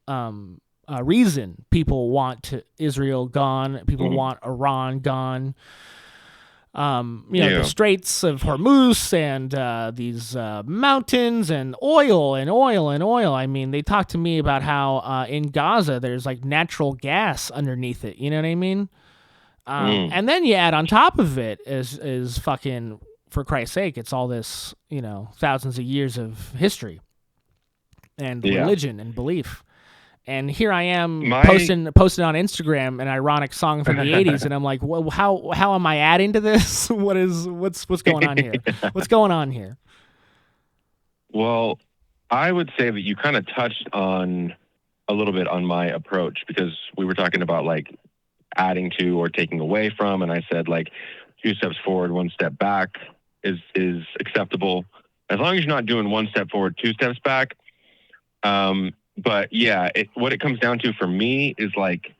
reason people want Israel gone. People want Iran gone. The Straits of Hormuz and these mountains and oil and oil and oil. I mean, they talk to me about how in Gaza there's like natural gas underneath it. You know what I mean? And then you add on top of it is fucking, for Christ's sake, it's all this, thousands of years of history and religion and belief. And here I am posting on Instagram an ironic song from the 80s, and I'm like, well, how am I adding to this? What's going on here? What's going on here? Well, I would say that you kind of touched on a little bit on my approach, because we were talking about like adding to or taking away from, and I said like 2 steps forward, 1 step back is acceptable as long as you're not doing 1 step forward, 2 steps back. But yeah, what it comes down to for me is like,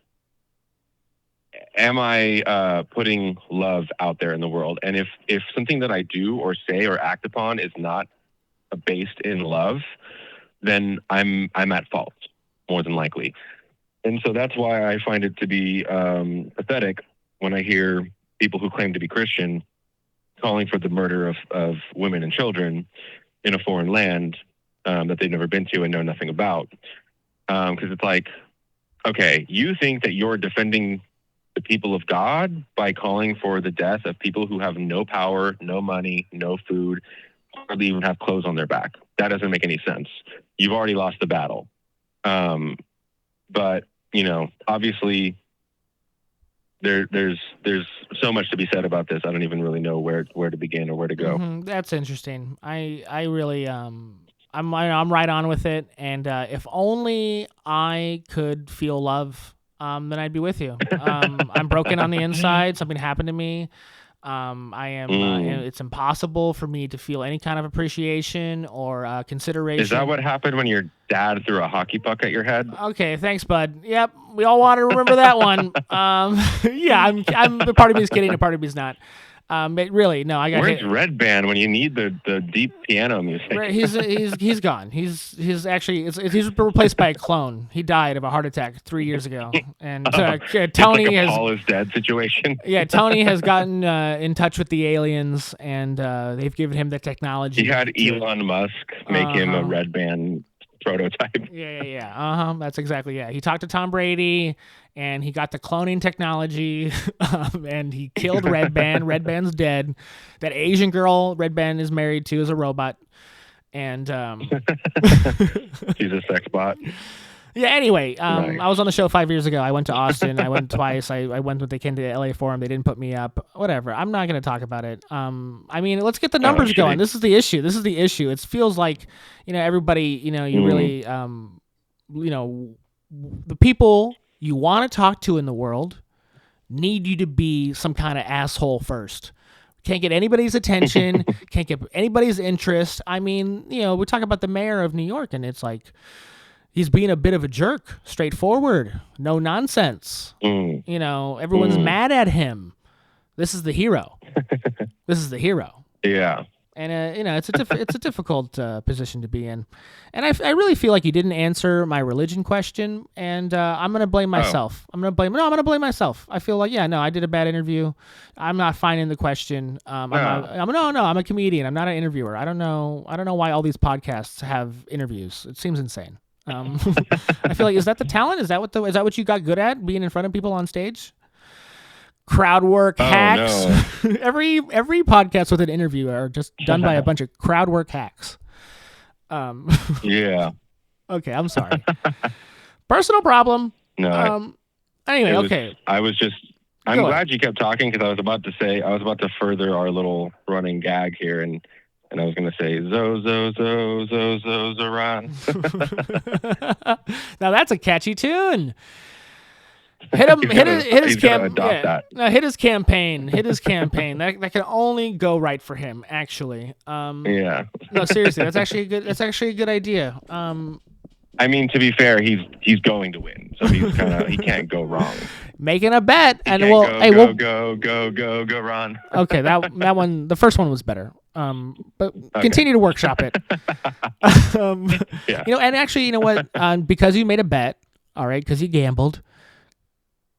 am I putting love out there in the world? And if something that I do or say or act upon is not based in love, then I'm at fault, more than likely. And so that's why I find it to be pathetic when I hear people who claim to be Christian calling for the murder of women and children in a foreign land that they've never been to and know nothing about. Because it's like, okay, you think that you're defending the people of God by calling for the death of people who have no power, no money, no food, hardly even have clothes on their back. That doesn't make any sense. You've already lost the battle. But, obviously there's so much to be said about this. I don't even really know where to begin or where to go. That's interesting. I really, I'm right on with it, and if only I could feel love, then I'd be with you. I'm broken on the inside. Something happened to me. I am. It's impossible for me to feel any kind of appreciation or consideration. Is that what happened when your dad threw a hockey puck at your head? Okay, thanks, bud. Yep, we all want to remember that one. Yeah, I'm. Part of me is kidding, a part of me is not. But really, no, I got Where's hit. Red Band when you need the deep piano music? He's gone. He's actually he's replaced by a clone. He died of a heart attack 3 years ago. And Tony like a has Paul is dead situation. Yeah, Tony has gotten in touch with the aliens, and they've given him the technology. He had Elon Musk make him a Red Band prototype. Yeah. That's exactly, yeah. He talked to Tom Brady, and he got the cloning technology, and he killed Red Band. Red Band's dead. That Asian girl Red Band is married to is a robot, and she's a sex bot. Yeah, anyway, Nice. I was on the show 5 years ago. I went to Austin. I went twice. I went when they came to the LA Forum. They didn't put me up. Whatever. I'm not going to talk about it. I mean, let's get the numbers going. This is the issue. It feels like, everybody, you really, the people you want to talk to in the world need you to be some kind of asshole first. Can't get anybody's attention. Can't get anybody's interest. I mean, we talk about the mayor of New York, and it's like, he's being a bit of a jerk, straightforward, no nonsense. Everyone's mad at him. This is the hero. Yeah. And it's a difficult position to be in. And I really feel like you didn't answer my religion question, and I'm gonna blame myself. I'm gonna blame myself. I feel like I did a bad interview. I'm not finding the question. I'm a comedian. I'm not an interviewer. I don't know why all these podcasts have interviews. It seems insane. I feel like, is that the talent? Is that what you got good at, being in front of people on stage? Crowd work hacks. No. every podcast with an interview are just done by a bunch of crowd work hacks. Yeah. Okay, I'm sorry. Personal problem. No. Anyway, okay. I'm glad you kept talking, because I was about to further our little running gag here, and I was going to say, Zohran. Now that's a catchy tune. Hit his campaign. That can only go right for him, actually. Yeah. No, seriously, that's actually a good idea. I mean, to be fair, he's going to win, so he can't go wrong. Making a bet, and Can't we'll go, Ron. Okay, that one, the first one was better. But Okay. continue to workshop it. Yeah. And actually, you know what? Because you made a bet, all right, because you gambled,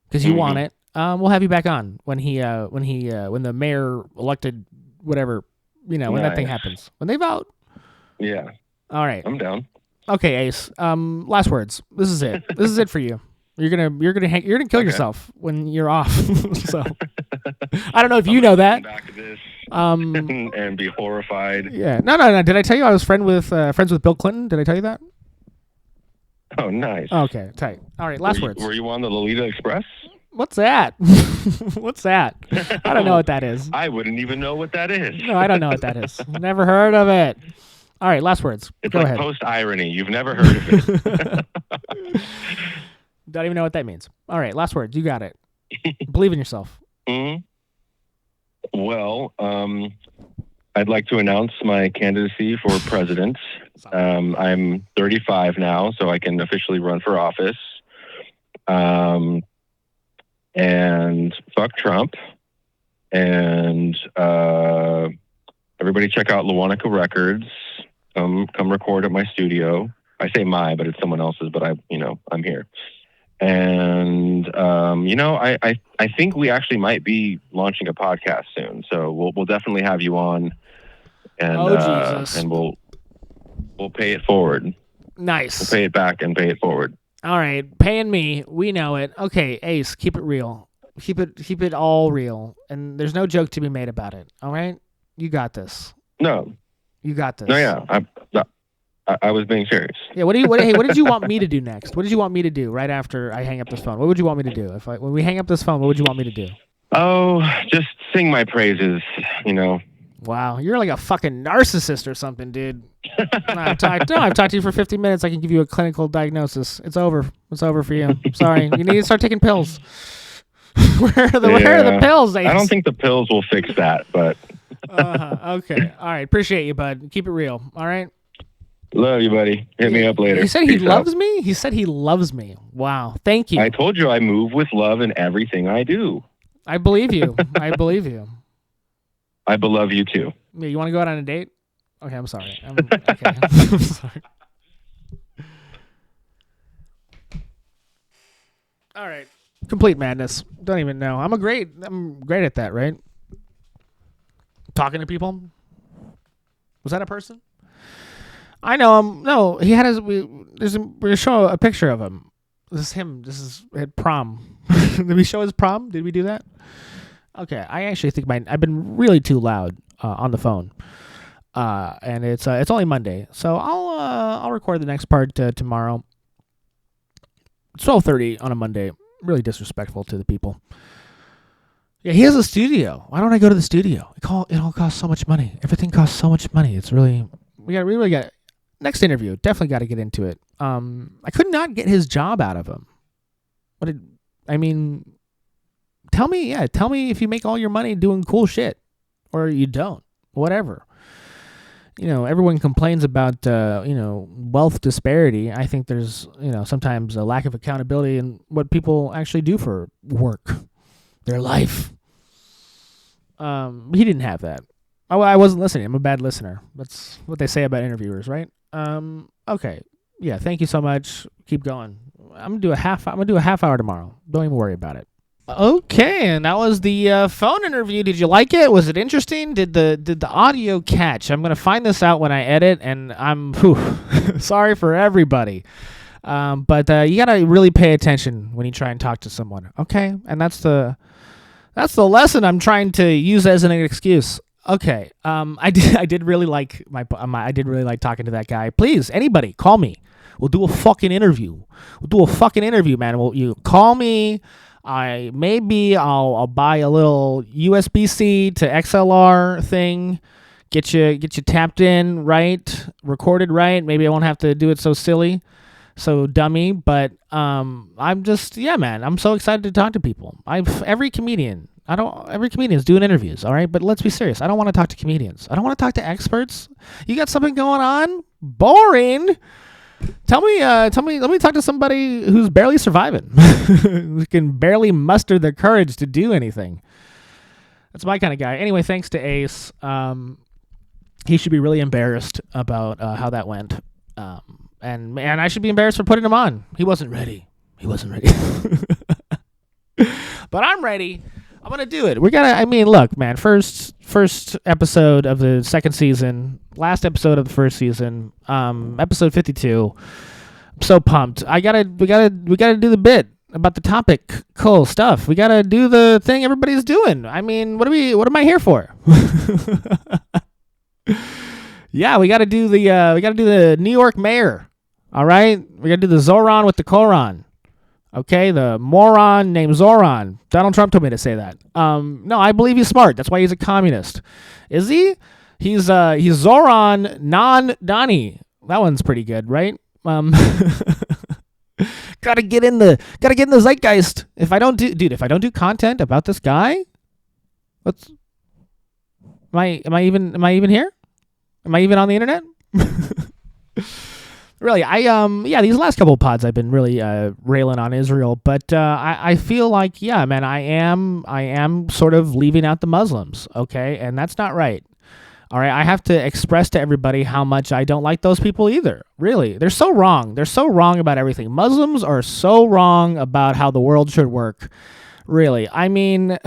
because you won it. We'll have you back on when the mayor elected, whatever, when that thing happens, when they vote. Yeah. All right. I'm down. Okay, Ace. Last words. This is it. This is it for you. You're gonna kill yourself when you're off. So I don't know if you know that. Back to this. Um, and be horrified. Yeah. No. Did I tell you I was friends with Bill Clinton? Did I tell you that? Oh, nice. Okay, tight. All right, last words. Were you on the Lolita Express? What's that? What's that? I don't know what that is. I wouldn't even know what that is. No, I don't know what that is. Never heard of it. All right, last words. It's Go like ahead. post-irony. You've never heard of it. Don't even know what that means. All right, last words. You got it. Believe in yourself. Well, I'd like to announce my candidacy for president. I'm 35 now, so I can officially run for office. And fuck Trump. And everybody check out Lewanika Records. Come record at my studio. I say my, but it's someone else's, but I'm here. And I think we actually might be launching a podcast soon. So we'll definitely have you on, and Jesus. And we'll pay it forward. Nice. We'll pay it back and pay it forward. All right, paying me. We know it. Okay, Ace, keep it real. Keep it all real, and there's no joke to be made about it. All right, you got this. No. You got this. No, yeah. I was being serious. Yeah. What did you want me to do next? What did you want me to do right after I hang up this phone? What would you want me to do when we hang up this phone? What would you want me to do? Oh, just sing my praises. Wow, you're like a fucking narcissist or something, dude. I've talked to you for 50 minutes. I can give you a clinical diagnosis. It's over. It's over for you. Sorry. You need to start taking pills. Where are the pills? Ace? I don't think the pills will fix that, but. Okay. All right. Appreciate you, bud. Keep it real. All right. Love you, buddy. Hit me up later. He said he loves me? He said he loves me. Wow. Thank you. I told you I move with love in everything I do. I believe you. I believe you. I love you too. Yeah, you want to go out on a date? Okay, I'm sorry. Okay. I'm sorry. All right. Complete madness. Don't even know. I'm great at that, right? Talking to people. Was that a person? I know him. No, he had we're gonna show a picture of him. This is him. This is at prom. Did we show his prom? Did we do that? Okay, I actually think I've been really too loud on the phone, and it's only Monday, so I'll record the next part tomorrow. 12:30 on a Monday. Really disrespectful to the people. Yeah, he has a studio. Why don't I go to the studio? It all costs so much money. Everything costs so much money. It's really we really got next interview. Definitely got to get into it. I could not get his job out of him. Tell me if you make all your money doing cool shit, or you don't. Whatever. Everyone complains about wealth disparity. I think there's sometimes a lack of accountability in what people actually do for work, their life. He didn't have that. I wasn't listening. I'm a bad listener. That's what they say about interviewers, right? Okay. Yeah. Thank you so much. Keep going. I'm gonna do a half hour tomorrow. Don't even worry about it. Okay, and that was the phone interview. Did you like it? Was it interesting? Did the audio catch? I'm gonna find this out when I edit, and I'm sorry for everybody. But you gotta really pay attention when you try and talk to someone. Okay, and that's the lesson I'm trying to use as an excuse. Okay, I did really like I did really like talking to that guy. Please, anybody, call me. We'll do a fucking interview. Man. You call me. I'll buy a little USB-C to XLR thing, get you tapped in right, recorded right. Maybe I won't have to do it so silly, so dummy. But I'm just man. I'm so excited to talk to people. Every comedian is doing interviews, all right? But let's be serious. I don't want to talk to comedians. I don't want to talk to experts. You got something going on? Boring. Let me talk to somebody who's barely surviving, who can barely muster the courage to do anything. That's my kind of guy. Anyway, thanks to Ace. He should be really embarrassed about how that went. And I should be embarrassed for putting him on. He wasn't ready. But I'm ready. I'm gonna do it. Look, man. First episode of the second season. Last episode of the first season. Episode 52. I'm so pumped. We gotta do the bit about the topic. Cool stuff. We gotta do the thing everybody's doing. I mean, what am I here for? Yeah, we gotta do the New York mayor. All right, we gotta do the Zohran with the Koran. Okay, the moron named Zohran. Donald Trump told me to say that. No, I believe he's smart. That's why he's a communist. Is he? He's Zohran non-Donnie. That one's pretty good, right? Gotta get in the zeitgeist. If I don't do content about this guy, am I even here? Am I even on the internet? Really, these last couple of pods I've been really railing on Israel, but I feel like, yeah, man, I am sort of leaving out the Muslims, okay? And that's not right. All right, I have to express to everybody how much I don't like those people either. Really, they're so wrong. They're so wrong about everything. Muslims are so wrong about how the world should work. Really, I mean,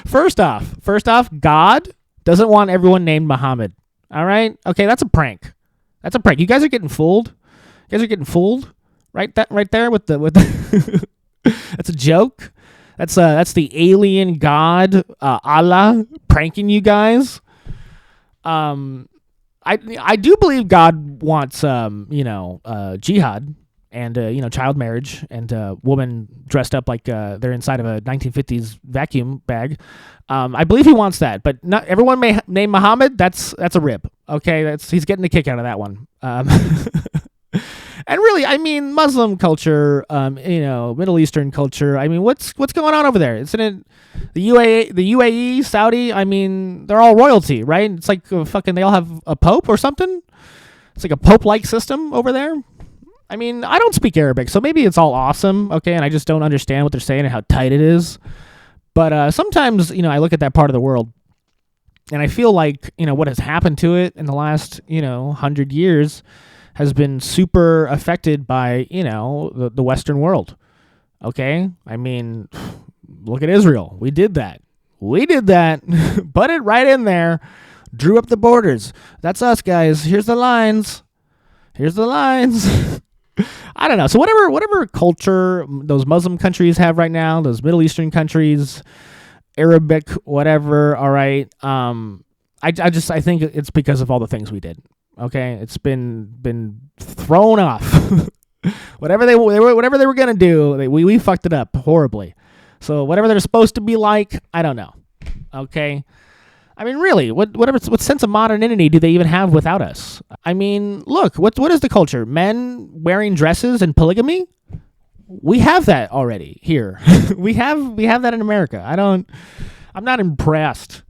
first off, God doesn't want everyone named Muhammad. All right, okay, that's a prank. You guys are getting fooled. Right there with the that's a joke. That's the alien god Allah pranking you guys. I do believe God wants jihad and child marriage and woman dressed up like they're inside of a 1950s vacuum bag. I believe he wants that, but not everyone may name Muhammad. That's a rib. Okay, he's getting a kick out of that one. And really, I mean, Muslim culture, Middle Eastern culture. I mean, what's going on over there? Isn't it the UAE, Saudi? I mean, they're all royalty, right? It's like they all have a pope or something. It's like a pope-like system over there. I mean, I don't speak Arabic, so maybe it's all awesome, okay, and I just don't understand what they're saying and how tight it is. But sometimes, I look at that part of the world, and I feel like, what has happened to it in the last, 100 years has been super affected by, the Western world. Okay? I mean, look at Israel. We did that. Put it right in there. Drew up the borders. That's us, guys. Here's the lines. I don't know. So whatever culture those Muslim countries have right now, those Middle Eastern countries, Arabic, whatever, all right. I think it's because of all the things we did. Okay, it's been thrown off. whatever they were gonna do, we fucked it up horribly. So whatever they're supposed to be like, I don't know. Okay, I mean, really, what sense of modernity do they even have without us? I mean, look, what is the culture? Men wearing dresses and polygamy? We have that already here. we have that in America. I'm not impressed.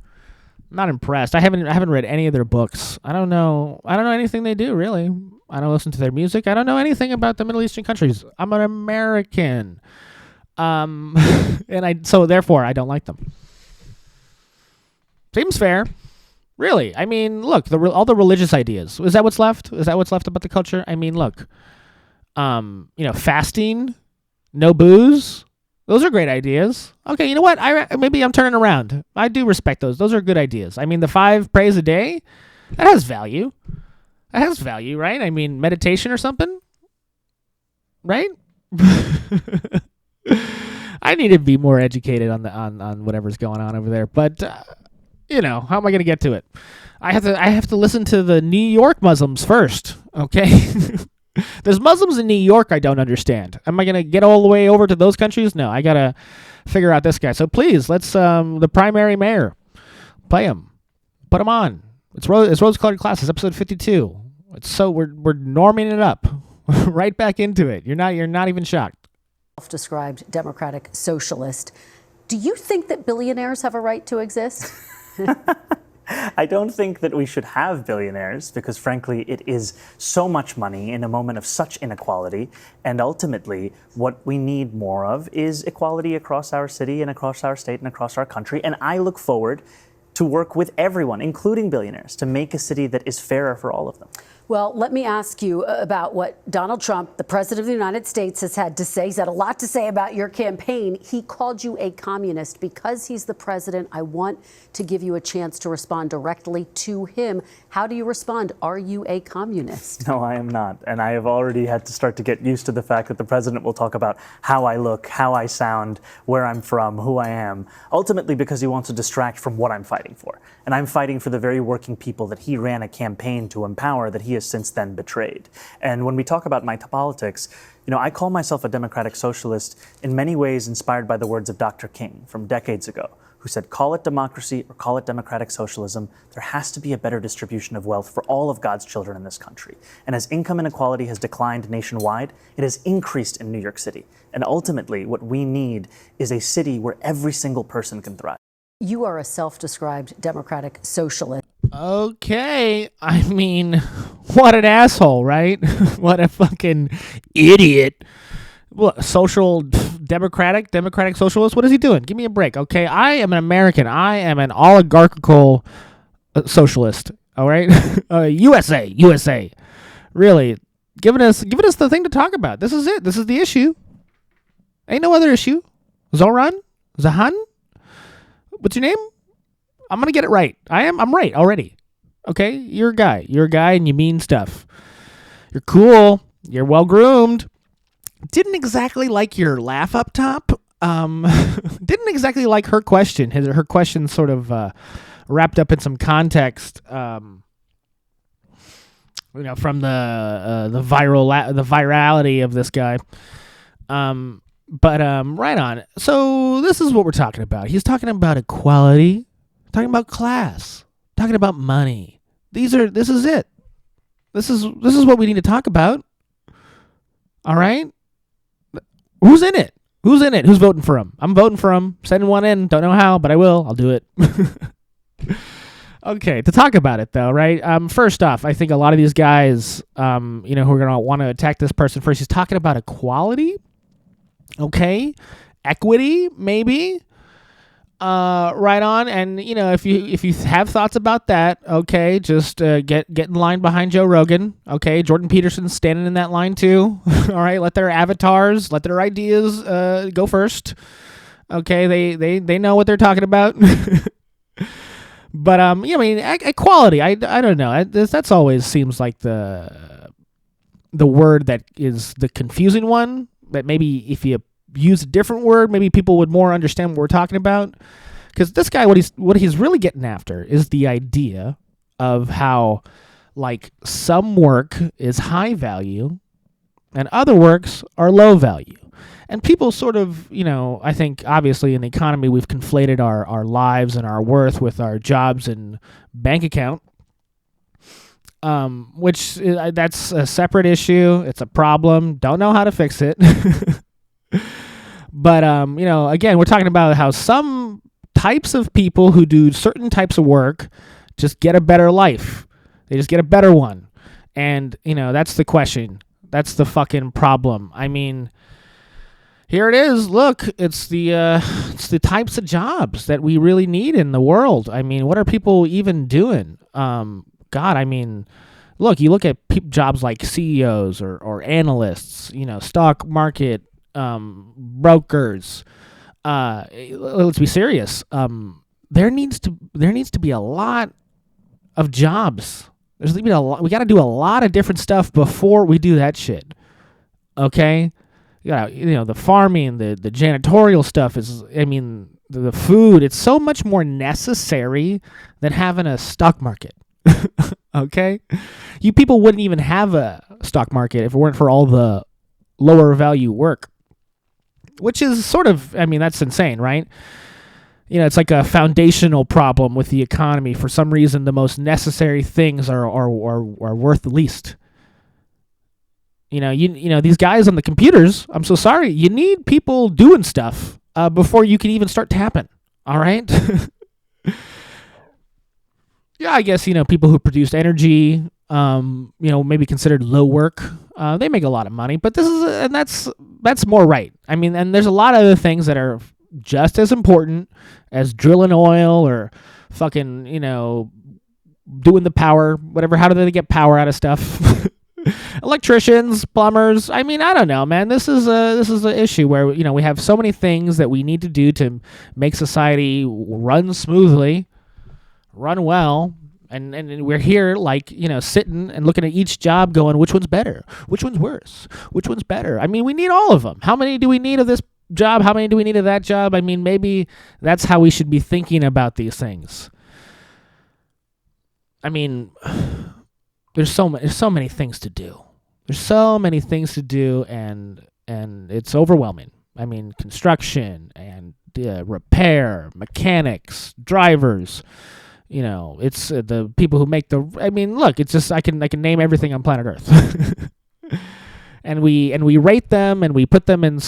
I haven't read any of their books. I don't know anything they do, really. I don't listen to their music. I don't know anything about the Middle Eastern countries. I'm an American. So therefore I don't like them. Seems fair. Really. I mean, look, all the religious ideas. Is that what's left? Is that what's left about the culture? I mean, look. Fasting, no booze. Those are great ideas. Okay, you know what? Maybe I'm turning around. I do respect those. Those are good ideas. I mean, the 5 prays a day, that has value. Right? I mean, meditation or something, right? I need to be more educated on whatever's going on over there. But how am I going to get to it? I have to listen to the New York Muslims first. Okay. There's Muslims in New York I don't understand. Am I going to get all the way over to those countries? No, I got to figure out this guy. So please, let's, the primary mayor, play him. Put him on. It's Rose-Colored Glasses, episode 52. We're norming it up. Right back into it. You're not even shocked. Self-described democratic socialist. Do you think that billionaires have a right to exist? I don't think that we should have billionaires because, frankly, it is so much money in a moment of such inequality. And ultimately, what we need more of is equality across our city and across our state and across our country. And I look forward to work with everyone, including billionaires, to make a city that is fairer for all of them. Well, let me ask you about what Donald Trump, the president of the United States, has had to say. He's had a lot to say about your campaign. He called you a communist. Because he's the president, I want to give you a chance to respond directly to him. How do you respond? Are you a communist? No, I am not. And I have already had to start to get used to the fact that the president will talk about how I look, how I sound, where I'm from, who I am, ultimately because he wants to distract from what I'm fighting for. And I'm fighting for the very working people that he ran a campaign to empower that he has since then betrayed. And when we talk about my politics, I call myself a democratic socialist in many ways inspired by the words of Dr. King from decades ago, who said, call it democracy or call it democratic socialism, there has to be a better distribution of wealth for all of God's children in this country. And as income inequality has declined nationwide, it has increased in New York City. And ultimately, what we need is a city where every single person can thrive. You are a self-described democratic socialist. Okay, I mean, what an asshole, right? What a fucking idiot. What, democratic socialist? What is he doing? Give me a break, okay? I am an American. I am an oligarchical socialist, all right? USA. Really, giving us the thing to talk about. This is it. This is the issue. Ain't no other issue. Zohran? What's your name? I'm going to get it right. I'm right already. Okay? You're a guy and you mean stuff. You're cool. You're well-groomed. Didn't exactly like your laugh up top. Didn't exactly like her question. Her question sort of wrapped up in some context. From the virality of this guy. But right on. So this is what we're talking about. He's talking about equality, talking about class, talking about money. This is it. This is what we need to talk about. All right? Who's in it? Who's voting for him? I'm voting for him. Sending one in. Don't know how, but I will. I'll do it. Okay, to talk about it though, right? First off, I think a lot of these guys, who are gonna want to attack this person first. He's talking about equality. Okay, equity, maybe. Right on. And if you have thoughts about that, okay, just get in line behind Joe Rogan. Okay, Jordan Peterson's standing in that line too. All right, let their avatars, let their ideas go first. Okay, they know what they're talking about. But equality. I don't know. That's always seems like the word that is the confusing one. That maybe if you use a different word, maybe people would more understand what we're talking about. Because this guy, what he's really getting after is the idea of how, like, some work is high value and other works are low value. And people sort of, I think obviously in the economy we've conflated our lives and our worth with our jobs and bank account. Which that's a separate issue. It's a problem. Don't know how to fix it. But, again, we're talking about how some types of people who do certain types of work just get a better life. They just get a better one. And, that's the question. That's the fucking problem. I mean, here it is. Look, it's the types of jobs that we really need in the world. I mean, what are people even doing? God, I mean, look, you look at jobs like CEOs or analysts, stock market, brokers. Let's be serious. There needs to be a lot of jobs. We got to do a lot of different stuff before we do that shit. Okay? The farming, the janitorial stuff is, the food, it's so much more necessary than having a stock market. Okay? You people wouldn't even have a stock market if it weren't for all the lower value work. Which is sort of, that's insane, right? It's like a foundational problem with the economy. For some reason, the most necessary things are worth the least. These guys on the computers, I'm so sorry. You need people doing stuff before you can even start tapping. All right? I guess, people who produced energy, maybe considered low work, they make a lot of money, but that's more right. I mean, and there's a lot of other things that are just as important as drilling oil or fucking, doing the power, whatever. How do they get power out of stuff? Electricians, plumbers. I mean, I don't know, man. This is an issue where we have so many things that we need to do to make society run smoothly, run well, and we're here sitting and looking at each job, going, which one's better, which one's worse, which one's better. I mean, we need all of them. How many do we need of this job? How many do we need of that job? I mean, maybe that's how we should be thinking about these things. I mean, there's so many things to do. There's so many things to do, and it's overwhelming. I mean, construction and repair, mechanics, drivers. It's the people who make the. I mean, look, it's just I can name everything on planet Earth, and we rate them and we put them in.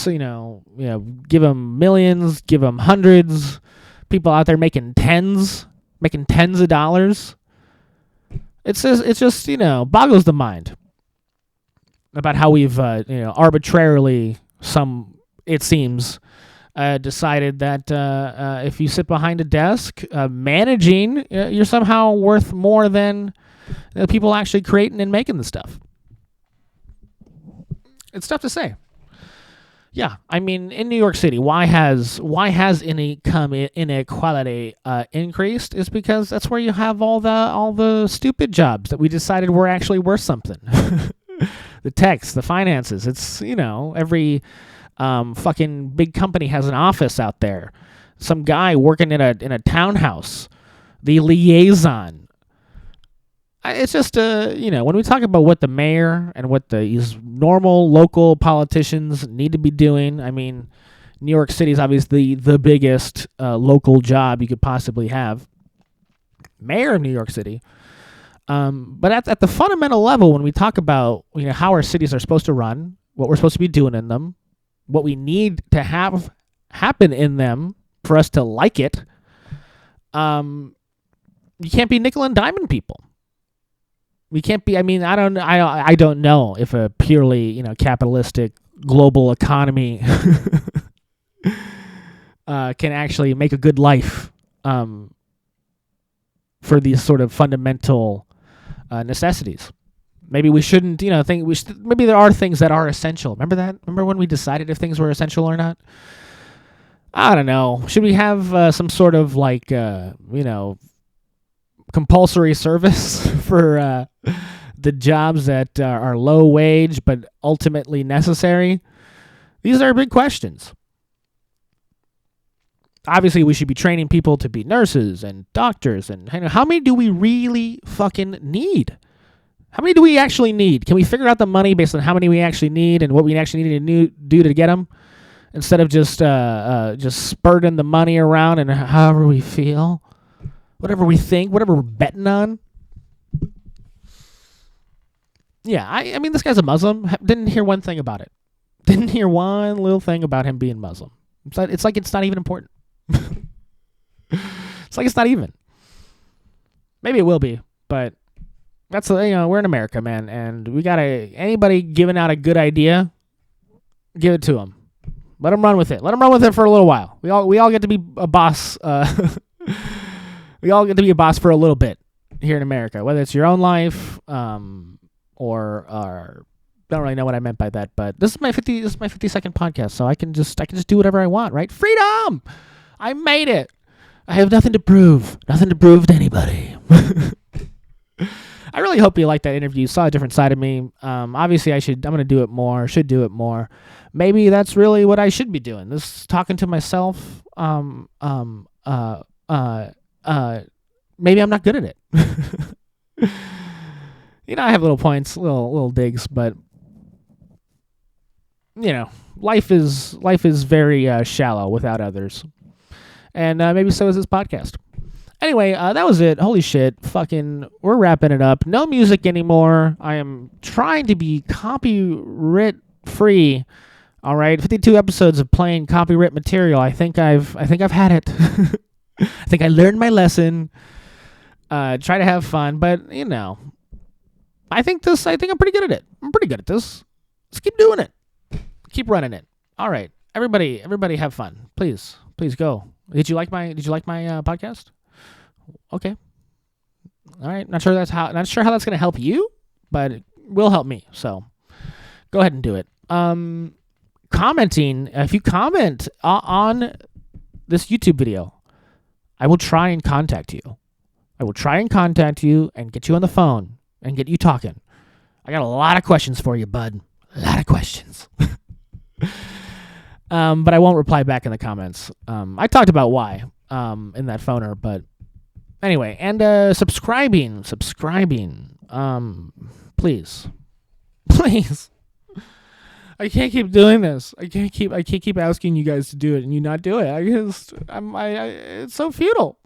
Give them millions, give them hundreds. People out there making tens of dollars. It's just boggles the mind about how we've arbitrarily, it seems, decided that if you sit behind a desk managing, you're somehow worth more than the people actually creating and making the stuff. It's tough to say. Yeah, I mean, in New York City, why has income inequality increased? Is because that's where you have all the stupid jobs that we decided were actually worth something. The techs, the finances. It's every fucking big company has an office out there. Some guy working in a townhouse, the liaison. It's just when we talk about what the mayor and what these normal local politicians need to be doing, I mean, New York City is obviously the biggest local job you could possibly have. Mayor of New York City. But at the fundamental level, when we talk about how our cities are supposed to run, what we're supposed to be doing in them, what we need to have happen in them for us to like it, you can't be nickel and diming people. We can't be. I mean, I don't know if a purely capitalistic global economy can actually make a good life for these sort of fundamental necessities. Maybe we shouldn't. Maybe there are things that are essential. Remember that? Remember when we decided if things were essential or not? I don't know. Should we have some sort of compulsory service for the jobs that are low wage but ultimately necessary? These are big questions. Obviously, we should be training people to be nurses and doctors. And how many do we really fucking need? How many do we actually need? Can we figure out the money based on how many we actually need and what we actually need to do to get them, instead of just spurting the money around and however we feel? Whatever we think, whatever we're betting on. Yeah, I mean, this guy's a Muslim. Didn't hear one thing about it. Didn't hear one little thing about him being Muslim. It's like it's not even important. It's like it's not even. Maybe it will be, but that's we're in America, man, and we gotta. Anybody giving out a good idea, give it to them. Let them run with it. Let them run with it for a little while. We all get to be a boss. We all get to be a boss for a little bit here in America, whether it's your own life, or I don't really know what I meant by that, but this is my 50-second podcast, so I can just do whatever I want, right? Freedom! I made it. I have nothing to prove to anybody. I really hope you liked that interview. You saw a different side of me. Obviously, I'm going to do it more. Should do it more. Maybe that's really what I should be doing. This talking to myself. Maybe I'm not good at it. I have little points, little digs, but life is very shallow without others, and maybe so is this podcast. Anyway, that was it. Holy shit, we're wrapping it up. No music anymore. I am trying to be copyright free. All right, 52 episodes of playing copyright material. I think I've had it. I think I learned my lesson. Try to have fun, but I think I'm pretty good at it. I'm pretty good at this. Let's keep doing it. Keep running it. All right, everybody have fun. Please go. Did you like my podcast? Okay. All right. Not sure how that's going to help you, but it will help me. So go ahead and do it. Commenting. If you comment on this YouTube video, I will try and contact you. I will try and contact you and get you on the phone and get you talking. I got a lot of questions for you, bud. A lot of questions. But I won't reply back in the comments. I talked about why in that phoner, but anyway, and subscribing. Please. I can't keep doing this. I can't keep asking you guys to do it and you not do it. It's so futile.